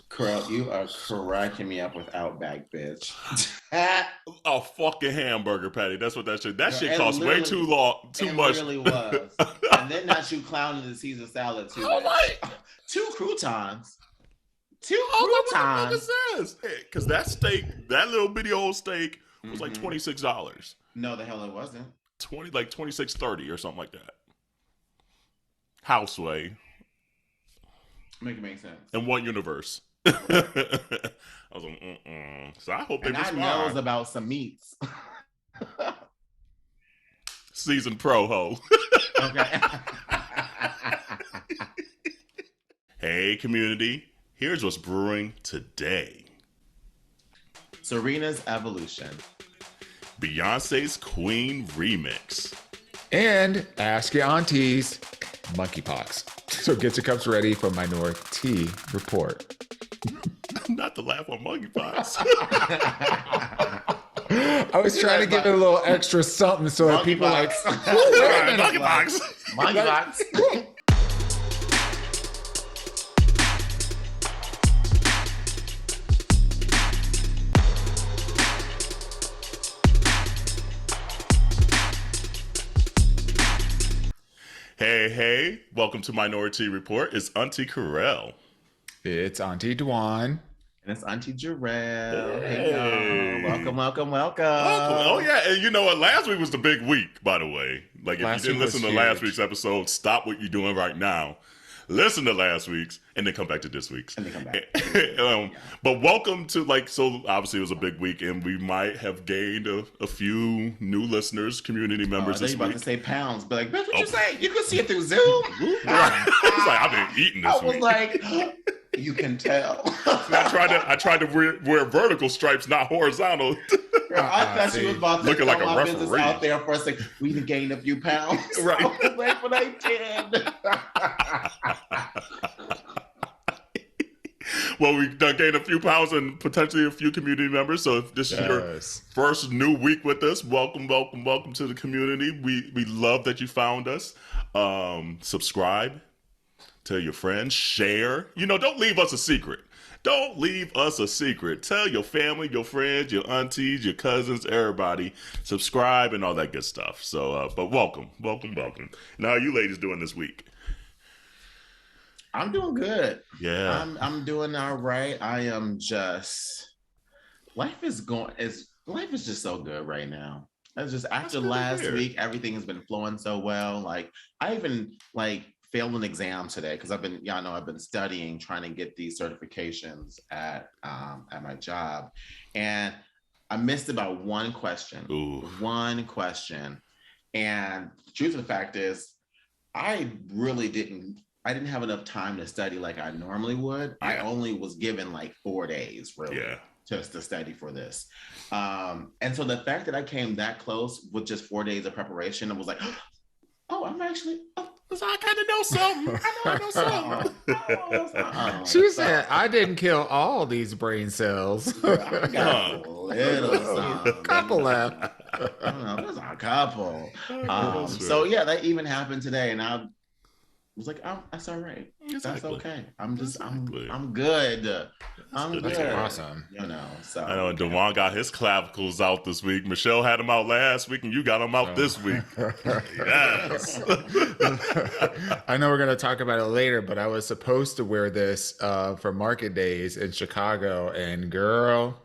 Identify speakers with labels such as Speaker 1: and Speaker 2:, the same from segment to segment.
Speaker 1: Kerel, you are cracking me up with Outback, bitch.
Speaker 2: A fucking hamburger patty. That's what that shit. That
Speaker 1: Girl,
Speaker 2: shit costs way too
Speaker 1: it
Speaker 2: much.
Speaker 1: literally was. And then not you clowning the Caesar salad too,
Speaker 2: I'm
Speaker 1: bitch.
Speaker 2: like,
Speaker 1: Two croutons. Two
Speaker 2: I was like, what the
Speaker 1: croutons.
Speaker 2: fuck is this? Because that steak, that little bitty old steak, was like $26.
Speaker 1: No, the hell it wasn't.
Speaker 2: 26.30 or something like that. Houseway
Speaker 1: Make it make sense.
Speaker 2: in one universe. I was like, So I hope they
Speaker 1: and I
Speaker 2: respond.
Speaker 1: knows about some meats.
Speaker 2: Season pro ho.
Speaker 1: Okay.
Speaker 2: Hey community, here's what's brewing today.
Speaker 1: Serena's Evolution.
Speaker 2: Beyonce's Queen remix.
Speaker 3: And Ask Yo Aunteas, monkeypox. So get your cups ready for Minoritea Report.
Speaker 2: Not to laugh on monkeypox.
Speaker 3: I was trying to give it a little extra something so that people like,
Speaker 2: monkeypox.
Speaker 1: Monkeypox.
Speaker 2: Hey, welcome to Minoritea Report. It's Auntie Jerrell.
Speaker 3: It's Auntea Dawon.
Speaker 1: And it's Auntea Jerrell.
Speaker 2: Hey.
Speaker 1: Hey, y'all. Welcome.
Speaker 2: Oh, yeah. And you know what? Last week was the big week, by the way. Like, if
Speaker 3: Last
Speaker 2: you didn't
Speaker 3: week was
Speaker 2: listen to last
Speaker 3: huge.
Speaker 2: week's episode, stop what you're doing right now. Listen to last week's and then come back to this week's.
Speaker 1: And then come back.
Speaker 2: But welcome to, so obviously it was a big week and we might have gained a few new listeners, community members
Speaker 1: They
Speaker 2: this
Speaker 1: about
Speaker 2: week.
Speaker 1: to say pounds, but like, bitch, what you say? You can see it through Zoom.
Speaker 2: Right. It's like, I've been eating this
Speaker 1: I was
Speaker 2: week.
Speaker 1: like, you can tell.
Speaker 2: I tried to wear vertical stripes, not horizontal.
Speaker 1: I thought she was about to
Speaker 2: Looking like
Speaker 1: throw
Speaker 2: a
Speaker 1: my business
Speaker 2: referee.
Speaker 1: out there for a second. We done gained a few pounds.
Speaker 2: Right.
Speaker 1: I was like, but I did.
Speaker 2: Well, we done gained a few pounds and potentially a few community members. So if this is your first new week with us, welcome to the community. We love that you found us. Subscribe, tell your friends, share. Don't leave us a secret. Don't leave us a secret. Tell your family, your friends, your aunties, your cousins, everybody. Subscribe and all that good stuff. So, but welcome. Now, how are you ladies doing this week?
Speaker 1: I'm doing good.
Speaker 2: Yeah.
Speaker 1: I'm doing all right. I am just life is just so good right now. It's just after last week, everything has been flowing so well. Like I even failed an exam today because I've been studying, trying to get these certifications at my job. And I missed about one question.
Speaker 2: Ooh.
Speaker 1: One question. And the truth of the fact is, I didn't have enough time to study like I normally would. Yeah. I only was given 4 days really just to study for this. And so the fact that I came that close with just 4 days of preparation, I was like, oh, I'm actually,
Speaker 2: I kind of know something. I know something.
Speaker 3: She said, I didn't kill all these brain cells.
Speaker 1: I got a little something.
Speaker 3: Couple left.
Speaker 1: I don't know, there's a couple. So yeah, that even happened today. And I was like, oh, that's all right. That's okay. I'm good. I'm good.
Speaker 3: That's awesome.
Speaker 1: So
Speaker 2: I know Dawon got his clavicles out this week. Michelle had them out last week, and you got them out this week. Yes.
Speaker 3: I know we're going to talk about it later, but I was supposed to wear this for market days in Chicago, and girl,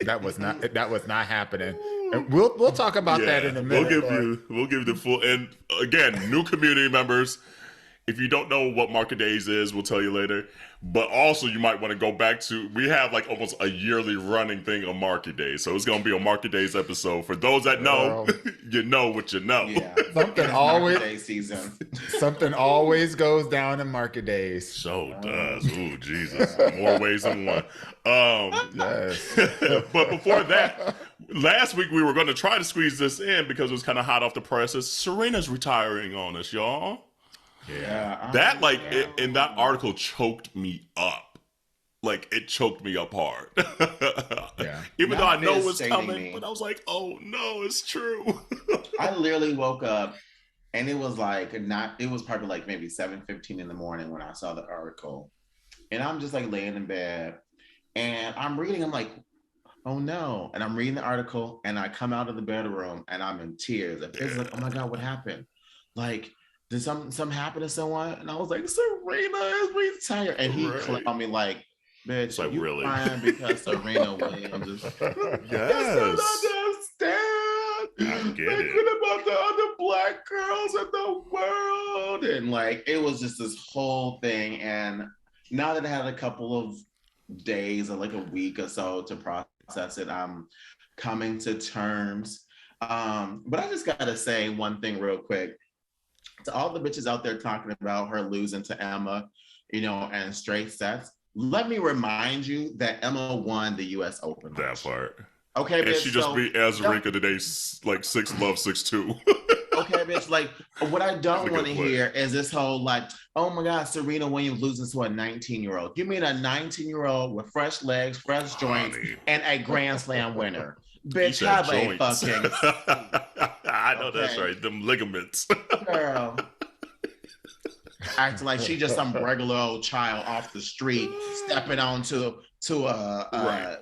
Speaker 3: that was not happening. And we'll talk about that in a minute.
Speaker 2: We'll give you the full. And again, new community members, if you don't know what Market Days is, we'll tell you later. But also, you might want to go back to, we have almost a yearly running thing on Market Days. So it's going to be a Market Days episode. For those that know, you know what you know.
Speaker 1: Yeah.
Speaker 3: Something always goes down in Market Days.
Speaker 2: So does. Ooh, Jesus. More ways than one.
Speaker 3: Yes.
Speaker 2: But before that, last week we were going to try to squeeze this in because it was kind of hot off the presses. Serena's retiring on us, y'all.
Speaker 3: Yeah.
Speaker 2: That in that article choked me up. It choked me up hard.
Speaker 3: Yeah.
Speaker 2: Even though I know what's coming, but I was like, oh no, it's true.
Speaker 1: I literally woke up And it was like it was probably like maybe 7:15 in the morning when I saw the article. And I'm just like laying in bed and I'm reading, I'm like, oh no. And I'm reading the article and I come out of the bedroom and I'm in tears. And it's like, oh my God, what happened? Like, did something happen to someone? And I was like, Serena is retired. And he called me like, bitch, like, you really crying because Serena Williams is
Speaker 2: yes.
Speaker 1: I get it. About the other Black girls in the world. And like, it was just this whole thing. And now that I had a couple of days or like a week or so to process it, I'm coming to terms. But I just gotta say one thing real quick. To all the bitches out there talking about her losing to Emma, you know, and straight sets, let me remind you that Emma won the US Open.
Speaker 2: That part.
Speaker 1: Okay,
Speaker 2: and
Speaker 1: bitch.
Speaker 2: She just beat Azarika today, like 6-love, 6-2.
Speaker 1: Okay, bitch. Like, what I don't want to hear is this whole like, oh my God, Serena Williams losing to a 19-year-old. You mean a 19-year-old with fresh legs, fresh joints, and a Grand Slam winner? Bitch, have a fucking.
Speaker 2: I know that's right. Them ligaments.
Speaker 1: Girl. Acting like she just some regular old child off the street stepping onto a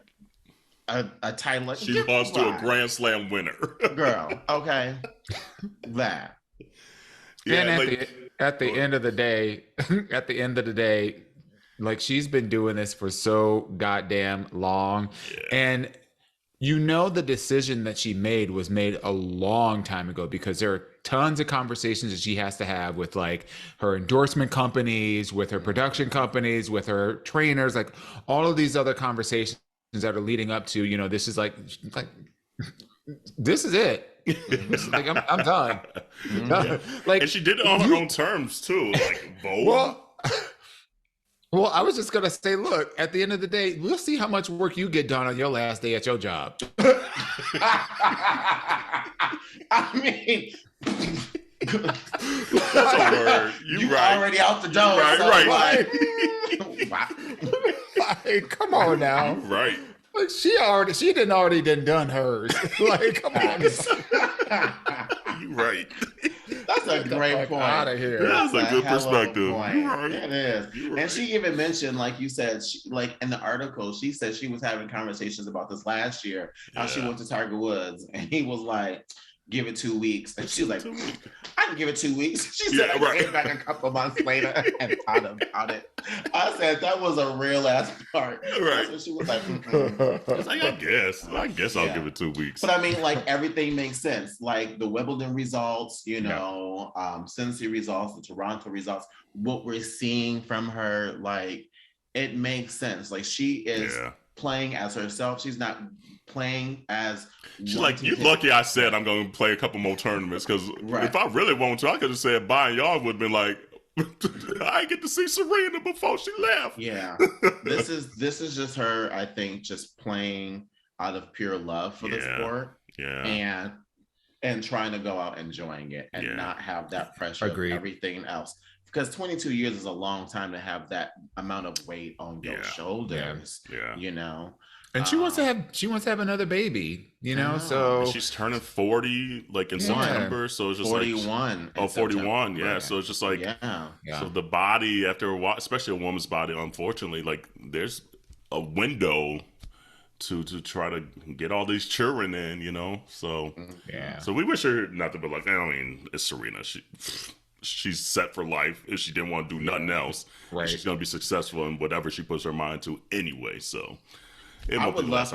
Speaker 1: title.
Speaker 2: She lost to a Grand Slam winner.
Speaker 1: Girl, okay. That.
Speaker 3: Yeah, and at the end of the day, like she's been doing this for so goddamn long. Yeah. And you know the decision that she made was made a long time ago because there are tons of conversations that she has to have with like her endorsement companies, with her production companies, with her trainers, like all of these other conversations that are leading up to, you know, this is like this is it. Like I'm done.
Speaker 2: Yeah. Like, and she did it on her own terms too. Like Vogue.
Speaker 3: Well, I was just gonna say, look, at the end of the day, we'll see how much work you get done on your last day at your job.
Speaker 1: I mean,
Speaker 2: that's a word. You right.
Speaker 1: Already out the door.
Speaker 2: Right.
Speaker 3: Like, come on now.
Speaker 2: Right.
Speaker 3: Like she didn't done hers. Like, come on.
Speaker 2: You right.
Speaker 1: That's a great point.
Speaker 3: Out of here.
Speaker 2: That's a good perspective.
Speaker 1: Right. It is. Right. And she even mentioned, like you said, like in the article, she said she was having conversations about this last year. How she went to Tiger Woods, and he was like, "Give it 2 weeks," and she's like, "I can give it 2 weeks." She said, "I came back a couple months later and thought about it." I said that was a real ass part.
Speaker 2: Right.
Speaker 1: So she was like,
Speaker 2: It's like, I guess I'll give it 2 weeks.
Speaker 1: But I mean, like everything makes sense. Like the Wimbledon results, you know, Cincy results, the Toronto results. What we're seeing from her, like, it makes sense. Like she is playing as herself. She's not playing as
Speaker 2: she's like, you're lucky I said I'm going to play a couple more tournaments because if I really wanted to, I could have said bye, and y'all would have been like, I get to see Serena before she left.
Speaker 1: Yeah, this is just her, I think, just playing out of pure love for the sport. Yeah, and trying to go out enjoying it and not have that pressure of everything else. Because 22 years is a long time to have that amount of weight on your shoulders. Yeah, you know.
Speaker 3: And she wants to have another baby, you know. So
Speaker 2: and she's turning 40 like in September, so it's just
Speaker 1: 41.
Speaker 2: Like 41, yeah. So it's just like so the body after a while, especially a woman's body, unfortunately, like there's a window to try to get all these children in, you know. So so we wish her not to be like, I mean, it's Serena. She's set for life. If she didn't want to do nothing else, she's gonna be successful in whatever she puts her mind to anyway. So.
Speaker 1: I would love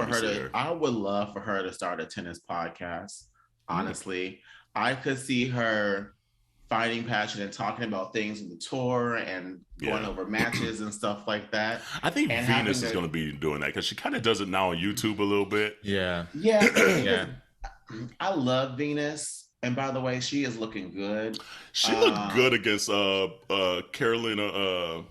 Speaker 1: for her to start a tennis podcast. Honestly, I could see her finding passion and talking about things in the tour and going over matches and stuff like that.
Speaker 2: I think Venus is going to be doing that because she kind of does it now on YouTube a little bit.
Speaker 3: Yeah.
Speaker 1: I love Venus. And by the way, she is looking good.
Speaker 2: She looked good against Carolina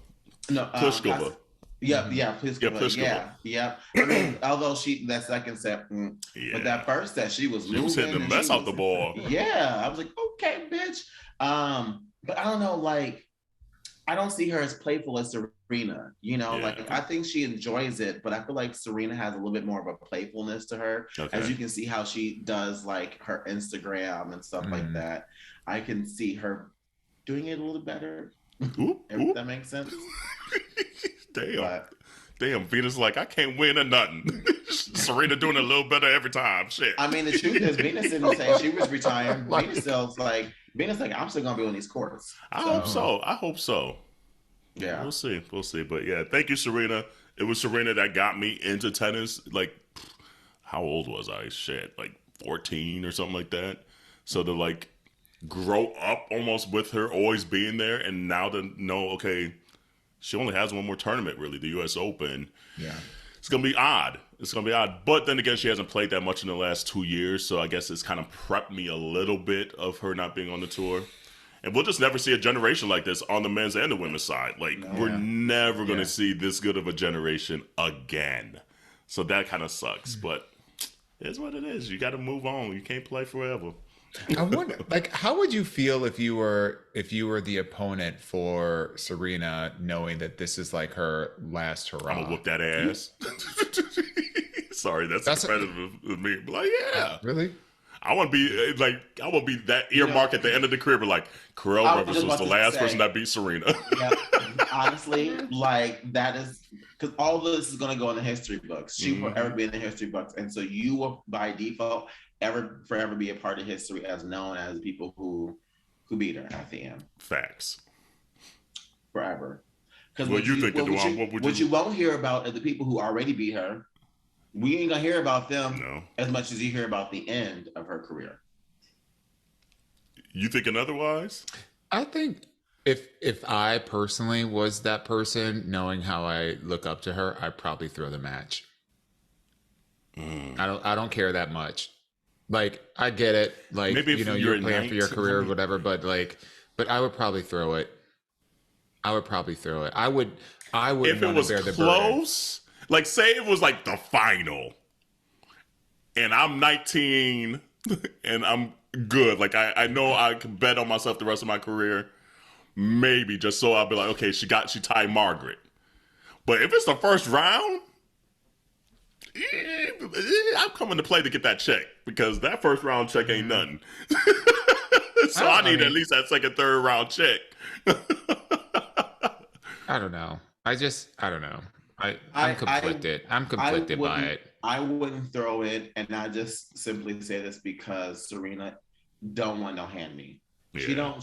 Speaker 2: Pliskova.
Speaker 1: Please. Yeah. I mean, although that second set, but that first set, she was
Speaker 2: hitting the mess out the ball.
Speaker 1: Yeah, I was like, okay, bitch. But I don't know, like, I don't see her as playful as Serena. You know, like I think she enjoys it, but I feel like Serena has a little bit more of a playfulness to her. Okay. As you can see how she does like her Instagram and stuff like that. I can see her doing it a little better. If that makes sense.
Speaker 2: Damn, Venus like, I can't win or nothing. Serena doing a little better every time. Shit.
Speaker 1: I mean, the truth is, Venus didn't say she was retiring. Venus like, I'm still gonna be on these courts.
Speaker 2: I hope so. Yeah. We'll see. But yeah, thank you, Serena. It was Serena that got me into tennis. Like, how old was I? Shit, like 14 or something like that. So to like grow up almost with her always being there, and now to know, okay, she only has one more tournament, really, the U.S. Open. Yeah. It's going to be odd. But then again, she hasn't played that much in the last 2 years, so I guess it's kind of prepped me a little bit of her not being on the tour. And we'll just never see a generation like this on the men's and the women's side. Like, we're never going to see this good of a generation again. So that kind of sucks. But it's what it is. You got to move on. You can't play forever.
Speaker 3: I wonder, like, how would you feel if you were the opponent for Serena, knowing that this is like her last hurrah?
Speaker 2: I'm gonna whoop that ass. Sorry, that's competitive of me. But like, yeah,
Speaker 3: really.
Speaker 2: I want to be that earmark at the end of the career, but like Kerel Brothers was the last person that beat Serena.
Speaker 1: Yeah, honestly, like that is because all of this is gonna go in the history books. She will forever be in the history books, and so you will by default forever be a part of history as known as people who beat her at the end.
Speaker 2: Facts.
Speaker 1: Forever.
Speaker 2: Because what
Speaker 1: you won't hear about are the people who already beat her. We ain't gonna hear about them as much as you hear about the end of her career.
Speaker 2: You thinking otherwise?
Speaker 3: I think if I personally was that person, knowing how I look up to her, I'd probably throw the match. I don't care that much. Like, I get it. Like, maybe you know, you're playing for your career or whatever, but I would probably throw it. I would
Speaker 2: if it was close, like say it was like the final and I'm 19 and I'm good. Like I know I can bet on myself the rest of my career. Maybe just so I'll be like, okay, she tied Margaret. But if it's the first round, I'm coming to play to get that check because that first round check ain't nothing. So I need at least that second, third round check.
Speaker 3: I don't know. I don't know. I'm conflicted. I'm conflicted by it.
Speaker 1: I wouldn't throw it, and I just simply say this because Serena don't want no hand me. Yeah.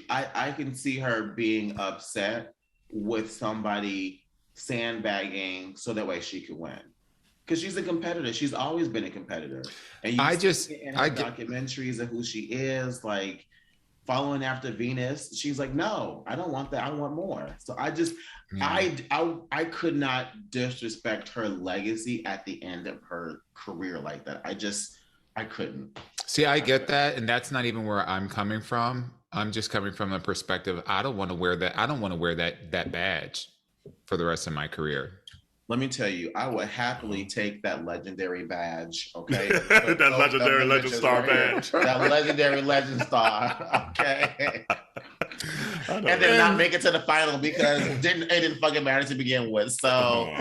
Speaker 1: I can see her being upset with somebody sandbagging so that way she could win. Because she's a competitor. She's always been a competitor. And you in her documentaries of who she is, like following after Venus, she's like, no, I don't want that. I want more. So I could not disrespect her legacy at the end of her career like that. I couldn't.
Speaker 3: See, I get that. And that's not even where I'm coming from. I'm just coming from a perspective. I don't want to wear that. I don't want to wear that badge for the rest of my career.
Speaker 1: Let me tell you, I would happily take that legendary badge, okay?
Speaker 2: That legendary legend star badge.
Speaker 1: That legendary legend star, okay? And then not make it to the final because it didn't fucking matter to begin with. So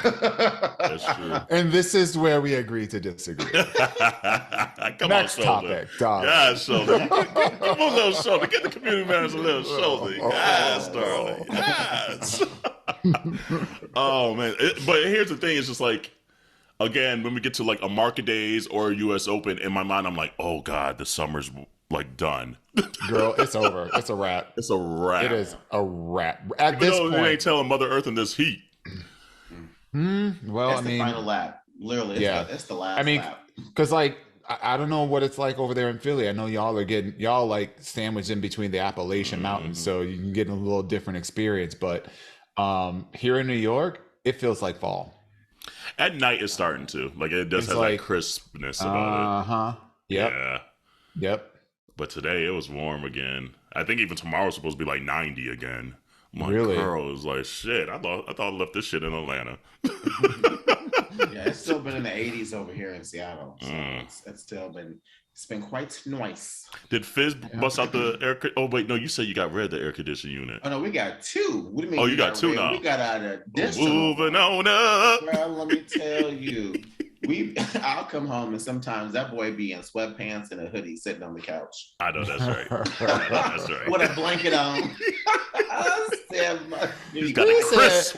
Speaker 2: that's true.
Speaker 3: And this is where we agree to disagree.
Speaker 2: Next topic, Dom. Yes, Shoulder. Come on, little Shoulder. Get the community members a little Shoulder. Yes, darling. Yes. Oh man, but here's the thing: it's just like, again, when we get to like a market days or a U.S. Open, in my mind, I'm like, oh god, the summer's like done.
Speaker 3: Girl, it's over. It's a wrap.
Speaker 2: It's a wrap.
Speaker 3: It is a wrap. At this point,
Speaker 2: you ain't telling Mother Earth in this heat.
Speaker 3: Well,
Speaker 1: it's the final lap. Literally, it's the last. lap.
Speaker 3: Because like I don't know what it's like over there in Philly. I know y'all like sandwiched in between the Appalachian Mountains, so you can get a little different experience, but. Here in New York, it feels like fall.
Speaker 2: At night, it's starting to. Like, it does have like crispness about it.
Speaker 3: Yep.
Speaker 2: Yeah.
Speaker 3: Yep.
Speaker 2: But today, it was warm again. I think even tomorrow's supposed to be like 90 again. My
Speaker 3: really?
Speaker 2: girl was like, shit, I thought I left this shit in Atlanta.
Speaker 1: Yeah, it's still been in the 80s over here in Seattle. So it's been quite nice.
Speaker 2: Did Fizz bust out the air? Oh wait, no, you said you got rid of the air conditioning unit.
Speaker 1: Oh no, we got two. What do you mean?
Speaker 2: Oh, you got two now.
Speaker 1: We got out of this.
Speaker 2: Moving on up.
Speaker 1: Girl, let me tell you. I'll come home and sometimes that boy be in sweatpants and a hoodie sitting on the couch.
Speaker 2: I know that's right. That's right.
Speaker 1: With a blanket on.
Speaker 2: He's got a crisp.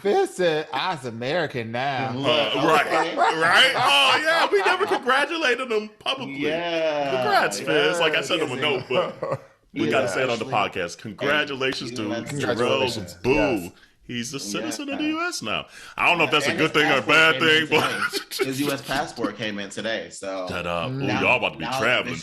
Speaker 3: Fizz said, I was American now.
Speaker 2: Right. Oh, yeah. We never congratulated him publicly.
Speaker 1: Yeah.
Speaker 2: Congrats, Fizz. Like I sent him a note, but we got to say it on the podcast. Congratulations to Jerrell Boo. Yes. He's a citizen of the U.S. now. I don't know if that's a good thing or a bad thing, but
Speaker 1: his U.S. passport came in today. So
Speaker 2: y'all about to be traveling.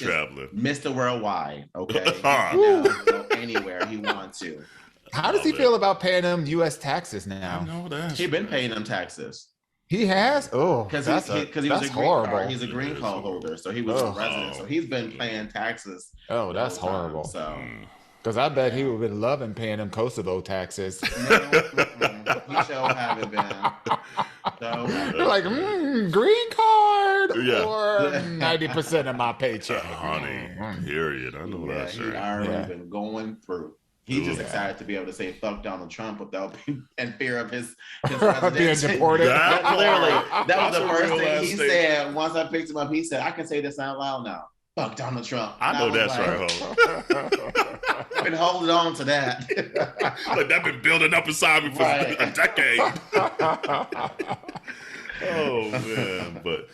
Speaker 1: Mr. Worldwide, okay? He can now go anywhere he wants to.
Speaker 3: How does he feel about paying them U.S. taxes now?
Speaker 2: I know that.
Speaker 1: He's been paying them taxes.
Speaker 3: He has? Oh,
Speaker 1: because he was a green card. He's a green card holder, so he was a resident. So he's been paying taxes.
Speaker 3: Oh, that's horrible.
Speaker 1: So.
Speaker 3: Because I bet he would have been loving paying them Kosovo taxes.
Speaker 1: No, he sure haven't been.
Speaker 3: They're like, green card or 90% of my paycheck.
Speaker 2: Honey, period. I know that's right.
Speaker 1: He's already been going through. He's just excited to be able to say fuck Donald Trump without being in fear of his presidency.
Speaker 3: Being deported.
Speaker 1: That was the first thing he said. Once I picked him up, he said, I can say this out loud now. Fuck Donald Trump.
Speaker 2: I know that's right,
Speaker 1: I've been holding on to that.
Speaker 2: Like that's been building up inside me for a decade. Oh man, but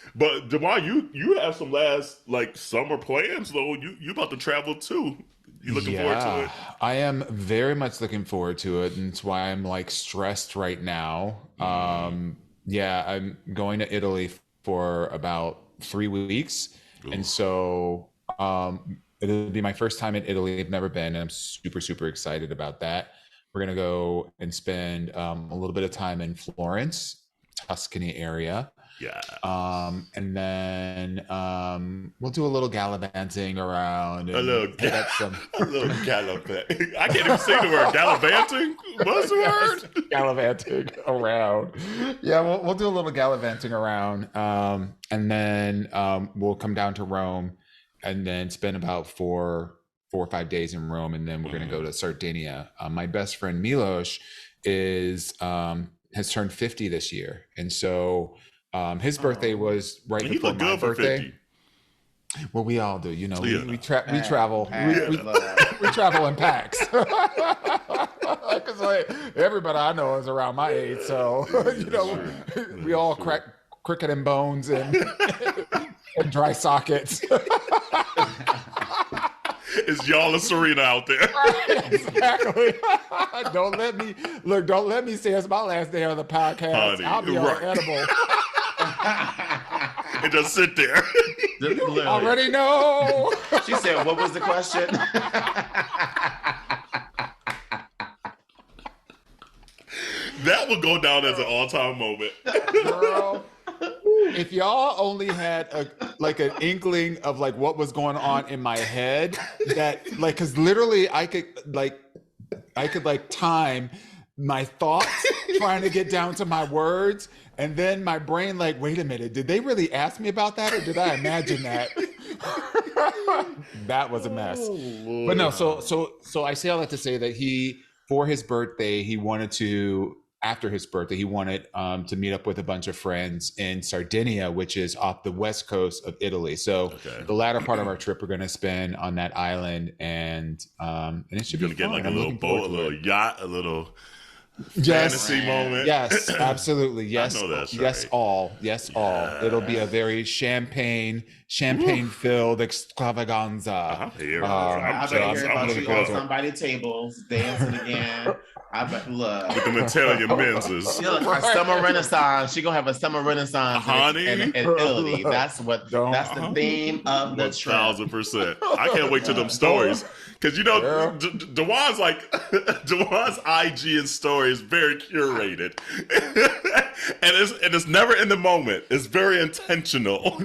Speaker 2: Dawon, you have some last summer plans though. You about to travel too. You looking forward to it?
Speaker 3: I am very much looking forward to it, and it's why I'm stressed right now. I'm going to Italy for about 3 weeks. Ooh. And so it'll be my first time in Italy. I've never been, and I'm super, super excited about that. We're going to go and spend a little bit of time in Florence, Tuscany area.
Speaker 2: Yeah.
Speaker 3: And then we'll do a little gallivanting around. And
Speaker 2: a little gallivanting. I can't even say the word gallivanting. What's the word?
Speaker 3: Gallivanting around. Yeah, we'll do a little gallivanting around. And then we'll come down to Rome and then spend about 4 or 5 days in Rome. And then we're going to go to Sardinia. My best friend Milos has turned 50 this year. And so his birthday was right before my birthday. Well, we all do, we travel. We travel in packs. Because everybody I know is around my age, so we all crack cricket and bones and dry sockets.
Speaker 2: It's y'all and Serena out there.
Speaker 3: Exactly. Don't let me say it's my last day on the podcast. Honey, I'll be on edible.
Speaker 2: And just sit there.
Speaker 3: Already know.
Speaker 1: She said, what was the question?
Speaker 2: That would go down as an all-time moment.
Speaker 3: Girl, if y'all only had an inkling of what was going on in my head, that because literally I could time my thoughts trying to get down to my words, and then my brain wait a minute, did they really ask me about that, or did I imagine that? That was a mess. Oh, but no, so I say all that to say that for his birthday, he wanted to meet up with a bunch of friends in Sardinia, which is off the west coast of Italy. So the latter part of our trip, we're going to spend on that island, and it should be fun.
Speaker 2: You're going to get a little boat, a little yacht, a little fantasy moment.
Speaker 3: Yes, absolutely. Yes,
Speaker 2: I know that's
Speaker 3: yes,
Speaker 2: right.
Speaker 3: all. Yes, all. It'll be a very champagne-filled extravaganza.
Speaker 1: I bet hear about you on somebody's tables dancing again. I bet
Speaker 2: with them Italian menses.
Speaker 1: A summer renaissance. She gonna have a summer renaissance, honey, in Italy. That's the theme of the trip.
Speaker 2: 1,000%. I can't wait till them stories. Because Dawon's Dawon's IG and story is very curated, and it's never in the moment. It's very intentional.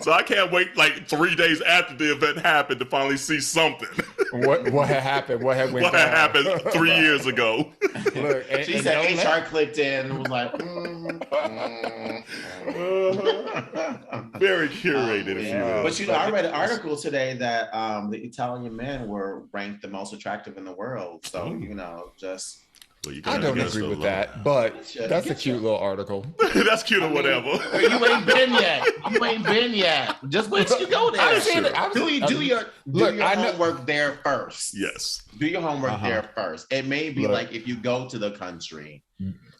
Speaker 2: So I can't wait like 3 days after the event happened to finally see something.
Speaker 3: What had happened? What had
Speaker 2: happened 3 years ago?
Speaker 1: Look, she said HR clicked in and was like,
Speaker 2: very curated, if you will.
Speaker 1: But I read an article today that the Italian men were ranked the most attractive in the world. So, just.
Speaker 3: Well, I don't agree with that, but that's a cute little article.
Speaker 2: That's cute or whatever.
Speaker 1: You ain't been yet. Just wait till you go there. Do your homework there first.
Speaker 2: Yes.
Speaker 1: Do your homework there first. It may be like if you go to the country.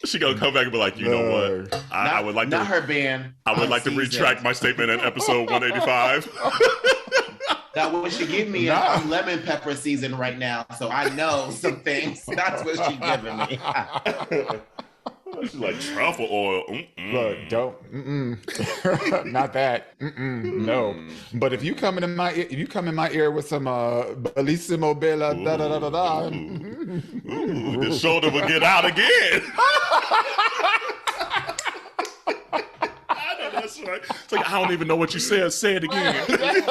Speaker 2: She gonna come back and be like, you know what? I would like
Speaker 1: not her being.
Speaker 2: I would like to retract my statement in episode 185.
Speaker 1: Now, what she give me is lemon pepper season right now, so I know some things. That's what she giving me.
Speaker 2: She's like truffle oil.
Speaker 3: Look, don't. Not that. No. But if you come in my ear with some bellissimo bella da da da da da,
Speaker 2: the shoulder will get out again. That's right. It's like, I don't even know what you said. Say it again. Okay.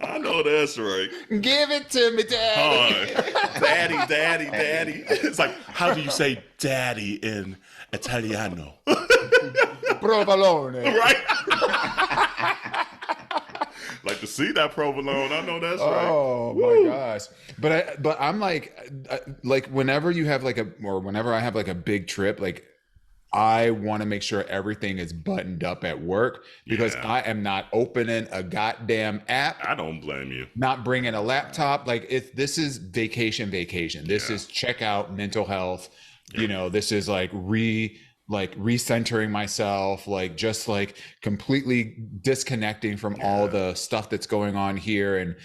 Speaker 2: I know that's right.
Speaker 3: Give it to me, daddy.
Speaker 2: Daddy. It's like, how do you say daddy in Italiano?
Speaker 3: Provolone.
Speaker 2: Right? Like to see that provolone. I know that's right.
Speaker 3: Oh my gosh. But I'm like whenever you have whenever I have like a big trip, like I want to make sure everything is buttoned up at work because I am not opening a goddamn app.
Speaker 2: I don't blame you.
Speaker 3: Not bringing a laptop. Like this is vacation. This is check out mental health. Yeah. This is like recentering myself, like just like completely disconnecting from all the stuff that's going on here. And,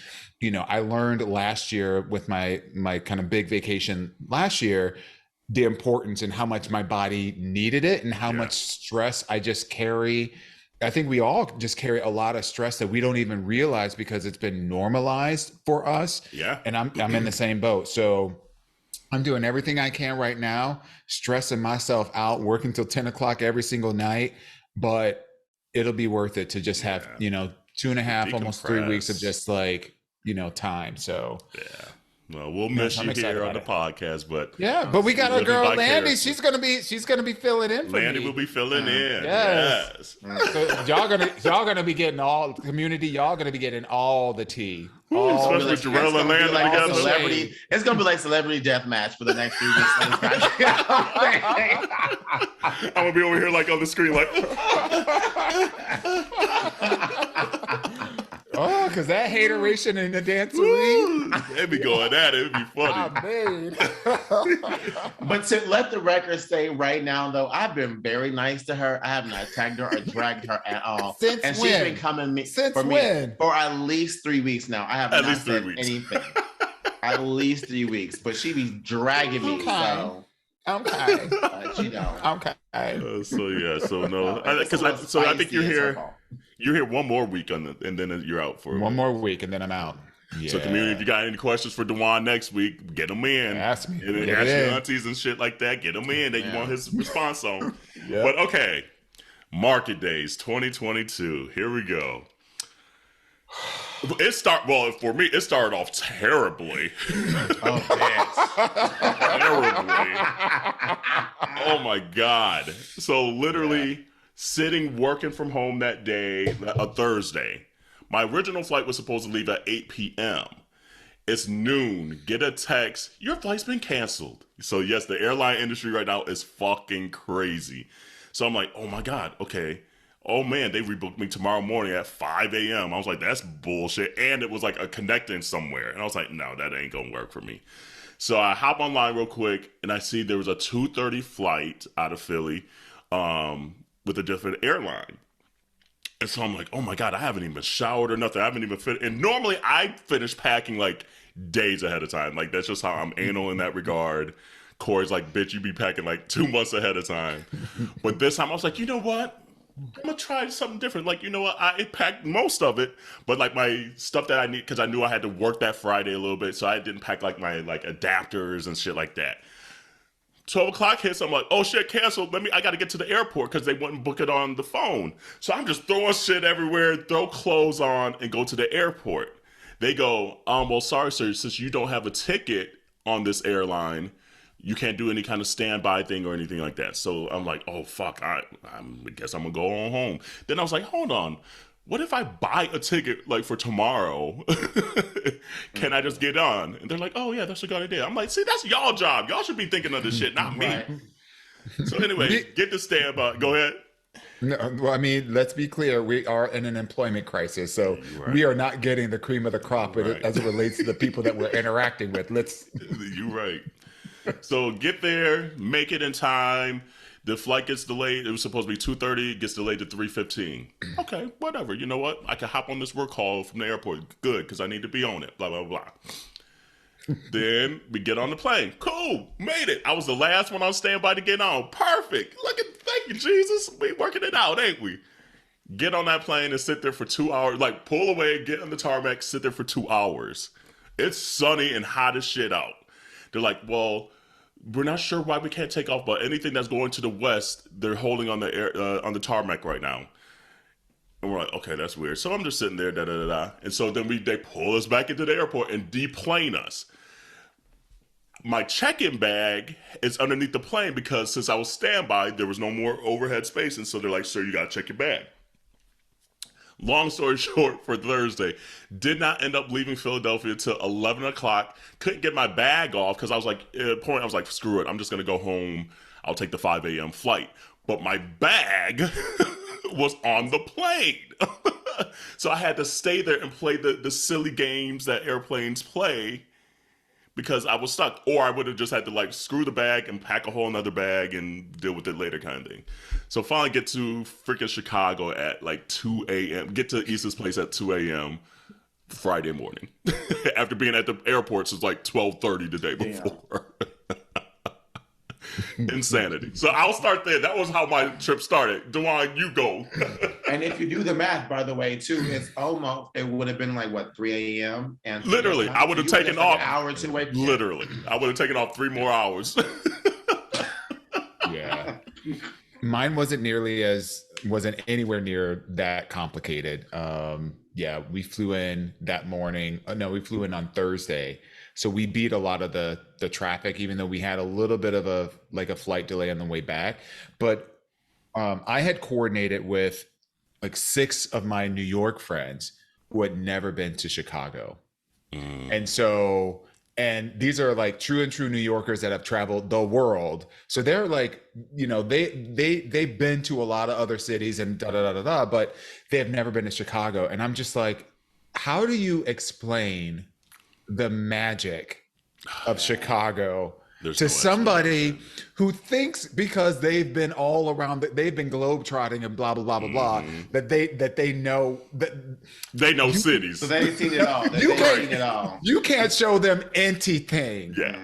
Speaker 3: I learned last year with my kind of big vacation last year, the importance and how much my body needed it and how much stress I just carry. I think we all just carry a lot of stress that we don't even realize because it's been normalized for us.
Speaker 2: Yeah.
Speaker 3: And I'm in the same boat. So I'm doing everything I can right now, stressing myself out, working till 10 o'clock every single night, but it'll be worth it to just have, 2.5, almost 3 weeks of just like, time. So
Speaker 2: well, we'll miss you here on the podcast, but
Speaker 3: but we got our girl Landy. She's gonna be filling in for
Speaker 2: Landy
Speaker 3: me.
Speaker 2: will be filling in.
Speaker 3: Yes. So y'all gonna be getting all the community. Y'all gonna be getting all the tea.
Speaker 2: Especially with Kerel and Landy together.
Speaker 1: It's gonna be like celebrity death match for the next 3 weeks.
Speaker 2: I'm gonna be over here like on the screen like.
Speaker 3: Oh, because that hateration in the dancery.
Speaker 2: They be going at it. It'd be funny.
Speaker 1: But to let the record say right now, though, I've been very nice to her. I have not tagged her or dragged her at all.
Speaker 3: She's been
Speaker 1: coming
Speaker 3: for
Speaker 1: at least 3 weeks now. I have not said anything. At least 3 weeks. But she be dragging me. So.
Speaker 3: Okay.
Speaker 1: She don't.
Speaker 3: Okay.
Speaker 2: I think you're here. You're here one more week and then you're out for
Speaker 3: one more week, and then I'm out.
Speaker 2: Yeah. So, community, if you got any questions for Dawon next week, get them in.
Speaker 3: Ask me.
Speaker 2: And then ask your aunties and shit like that. Get them in that you want his response on. But okay, Market Days 2022. Here we go. For me, it started off terribly. Terribly. Oh my God. So literally sitting, working from home that day, a Thursday. My original flight was supposed to leave at 8 p.m. It's noon. Get a text. Your flight's been canceled. So yes, the airline industry right now is fucking crazy. So I'm like, oh my God, okay. Oh man, they rebooked me tomorrow morning at 5 a.m. I was like, that's bullshit. And it was like a connecting somewhere. And I was like, no, that ain't gonna work for me. So I hop online real quick and I see there was a 2:30 flight out of Philly with a different airline. And so I'm like, oh my God, I haven't even showered or nothing. I haven't even fit. And normally I finish packing like days ahead of time. Like that's just how I'm anal in that regard. Corey's like, bitch, you be packing like 2 months ahead of time. But this time I was like, you know what? I'm gonna try something different. Like, you know what? I packed most of it, but like my stuff that I need, because I knew I had to work that Friday a little bit, so I didn't pack like my like adapters and shit like that. 12 o'clock hits, I'm like, oh shit, cancel. I got to get to the airport because they wouldn't book it on the phone. So I'm just throwing shit everywhere, throw clothes on, and go to the airport. They go, well, sorry, sir, since you don't have a ticket on this airline, you can't do any kind of standby thing or anything like that. So I'm like, oh, fuck, I guess I'm going to go on home. Then I was like, hold on. What if I buy a ticket like for tomorrow? Can I just get on? And they're like, oh, yeah, that's a good idea. I'm like, see, that's y'all job. Y'all should be thinking of this shit, not me. Right. So anyway, get the standby. Go ahead.
Speaker 3: No, well, I mean, let's be clear. We are in an employment crisis, so we are not getting the cream of the crop as it relates to the people that we're interacting with.
Speaker 2: You're right. So get there, make it in time. The flight gets delayed. It was supposed to be 2:30. It gets delayed to 3:15. Okay, whatever. You know what? I can hop on this work call from the airport. Good, because I need to be on it. Blah, blah, blah. Then we get on the plane. Cool, made it. I was the last one on standby to get on. Perfect. Thank you, Jesus. We working it out, ain't we? Get on that plane and sit there for 2 hours. Like, pull away, get on the tarmac, sit there for 2 hours. It's sunny and hot as shit out. They're like, well, we're not sure why we can't take off, but anything that's going to the west, they're holding on the tarmac right now. And we're like, okay, that's weird. So I'm just sitting there, And so then they pull us back into the airport and deplane us. My check-in bag is underneath the plane because since I was standby, there was no more overhead space. And so they're like, sir, you got to check your bag. Long story short, for Thursday, did not end up leaving Philadelphia until 11 o'clock. Couldn't get my bag off because I was like, at a point, I was like, screw it. I'm just going to go home. I'll take the 5 a.m. flight. But my bag was on the plane. So I had to stay there and play the silly games that airplanes play because I was stuck. Or I would have just had to like screw the bag and pack a whole another bag and deal with it later kind of thing. So finally get to freaking Chicago at like 2 a.m. Get to Issa's place at 2 a.m. Friday morning. After being at the airport since like 12:30 the day before. Insanity. So I'll start there. That was how my trip started. Dawon, you go.
Speaker 1: And if you do the math, by the way, too, it would have been like, what, 3 a.m.? And
Speaker 2: literally, I would have taken off.
Speaker 1: An hour or two away.
Speaker 2: Literally, I would have taken off 3 more hours.
Speaker 3: Yeah. Mine wasn't anywhere near that complicated. Yeah, we flew in that morning. We flew in on Thursday. So we beat a lot of the traffic, even though we had a little bit of a flight delay on the way back. But I had coordinated with like 6 of my New York friends who had never been to Chicago. And these are like true New Yorkers that have traveled the world. So they're like, they've been to a lot of other cities and but they have never been to Chicago. And I'm just like, how do you explain the magic of Chicago to somebody who thinks because they've been all around, they've been globetrotting and blah, blah, blah, blah, blah, that they know that
Speaker 2: they know cities.
Speaker 1: So they've seen it all.
Speaker 3: You can't show them anything.
Speaker 2: Yeah.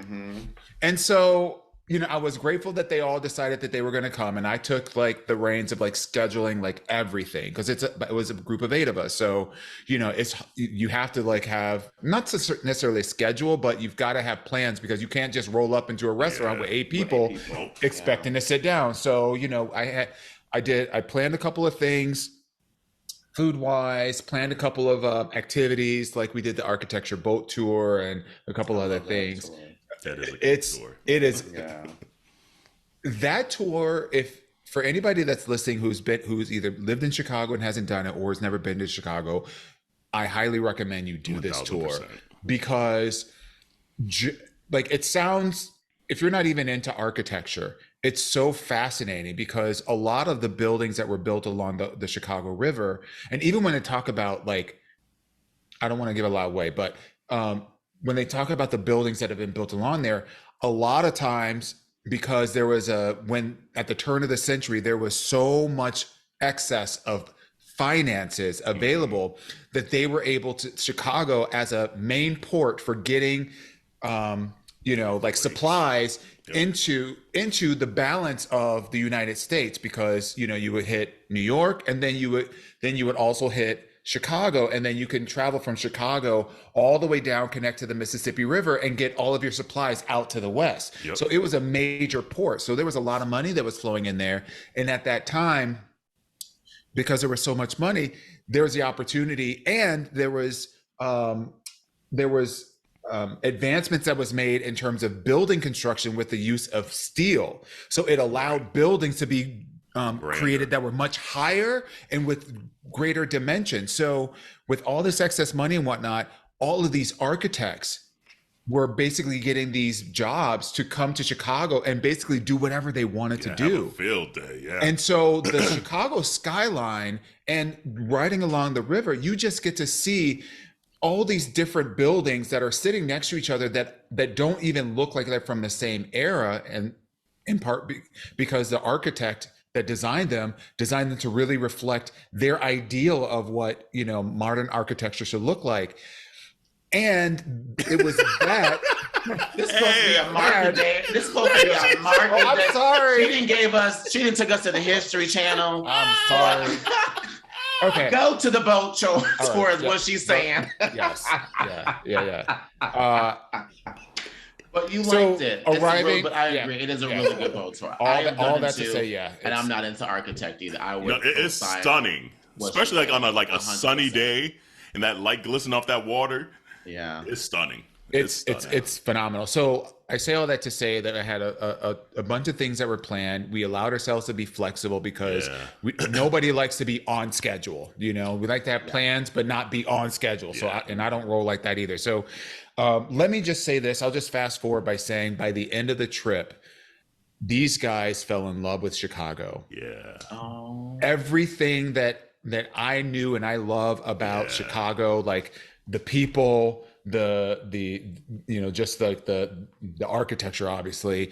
Speaker 3: And so, I was grateful that they all decided that they were going to come, and I took like the reins of like scheduling like everything because it was a group of 8 of us. So, you have to like have not necessarily a schedule, but you've got to have plans because you can't just roll up into a restaurant with 8 people expecting to sit down. So, I planned a couple of things food wise, planned a couple of activities, like we did the architecture boat tour and a couple other things.
Speaker 2: That is a good tour.
Speaker 3: It is. Yeah. That tour, if for anybody that's listening who's either lived in Chicago and hasn't done it or has never been to Chicago, I highly recommend you do 1,000%. This tour because it sounds, if you're not even into architecture, it's so fascinating because a lot of the buildings that were built along the Chicago River, and even when they talk about I don't want to give a lot away, but when they talk about the buildings that have been built along there, a lot of times, because there was when at the turn of the century, there was so much excess of finances available that they were able to, Chicago as a main port for getting, supplies into the balance of the United States, because, you would hit New York and then you would also hit Chicago, and then you can travel from Chicago all the way down, connect to the Mississippi River, and get all of your supplies out to the west. Yep. So it was a major port. So there was a lot of money that was flowing in there. And at that time, because there was so much money, there was the opportunity, and there was advancements that was made in terms of building construction with the use of steel. So it allowed buildings to be created that were much higher and with greater dimension. So with all this excess money and whatnot, all of these architects were basically getting these jobs to come to Chicago and basically do whatever they wanted to do.
Speaker 2: Have a field day, yeah.
Speaker 3: And so the Chicago skyline and riding along the river, you just get to see all these different buildings that are sitting next to each other that don't even look like they're from the same era, and in part because the architect that designed them to really reflect their ideal of what, you know, modern architecture should look like. And it was that.
Speaker 1: This is supposed to be a market day. This is supposed to be a market day.
Speaker 3: I'm sorry.
Speaker 1: She didn't take us to the History Channel.
Speaker 3: I'm sorry. Okay.
Speaker 1: Go to the boat tour
Speaker 3: right.
Speaker 1: is what she's saying.
Speaker 3: Yes. Yeah.
Speaker 1: But you liked it. But I agree. It is a really good boat tour.
Speaker 3: All that to say, yeah.
Speaker 1: And I'm not into architect either. I would.
Speaker 2: It's stunning, especially like on a sunny day, and that light glistening off that water. Yeah, it's stunning.
Speaker 3: It's phenomenal. So I say all that to say that I had a bunch of things that were planned. We allowed ourselves to be flexible because nobody likes to be on schedule. You know, we like to have plans, but not be on schedule. So I don't roll like that either. So let me just say this. I'll just fast forward by saying by the end of the trip, these guys fell in love with Chicago.
Speaker 2: Yeah.
Speaker 3: Oh. Everything that I knew and I love about Chicago, like the people, the you know, just like the architecture, obviously,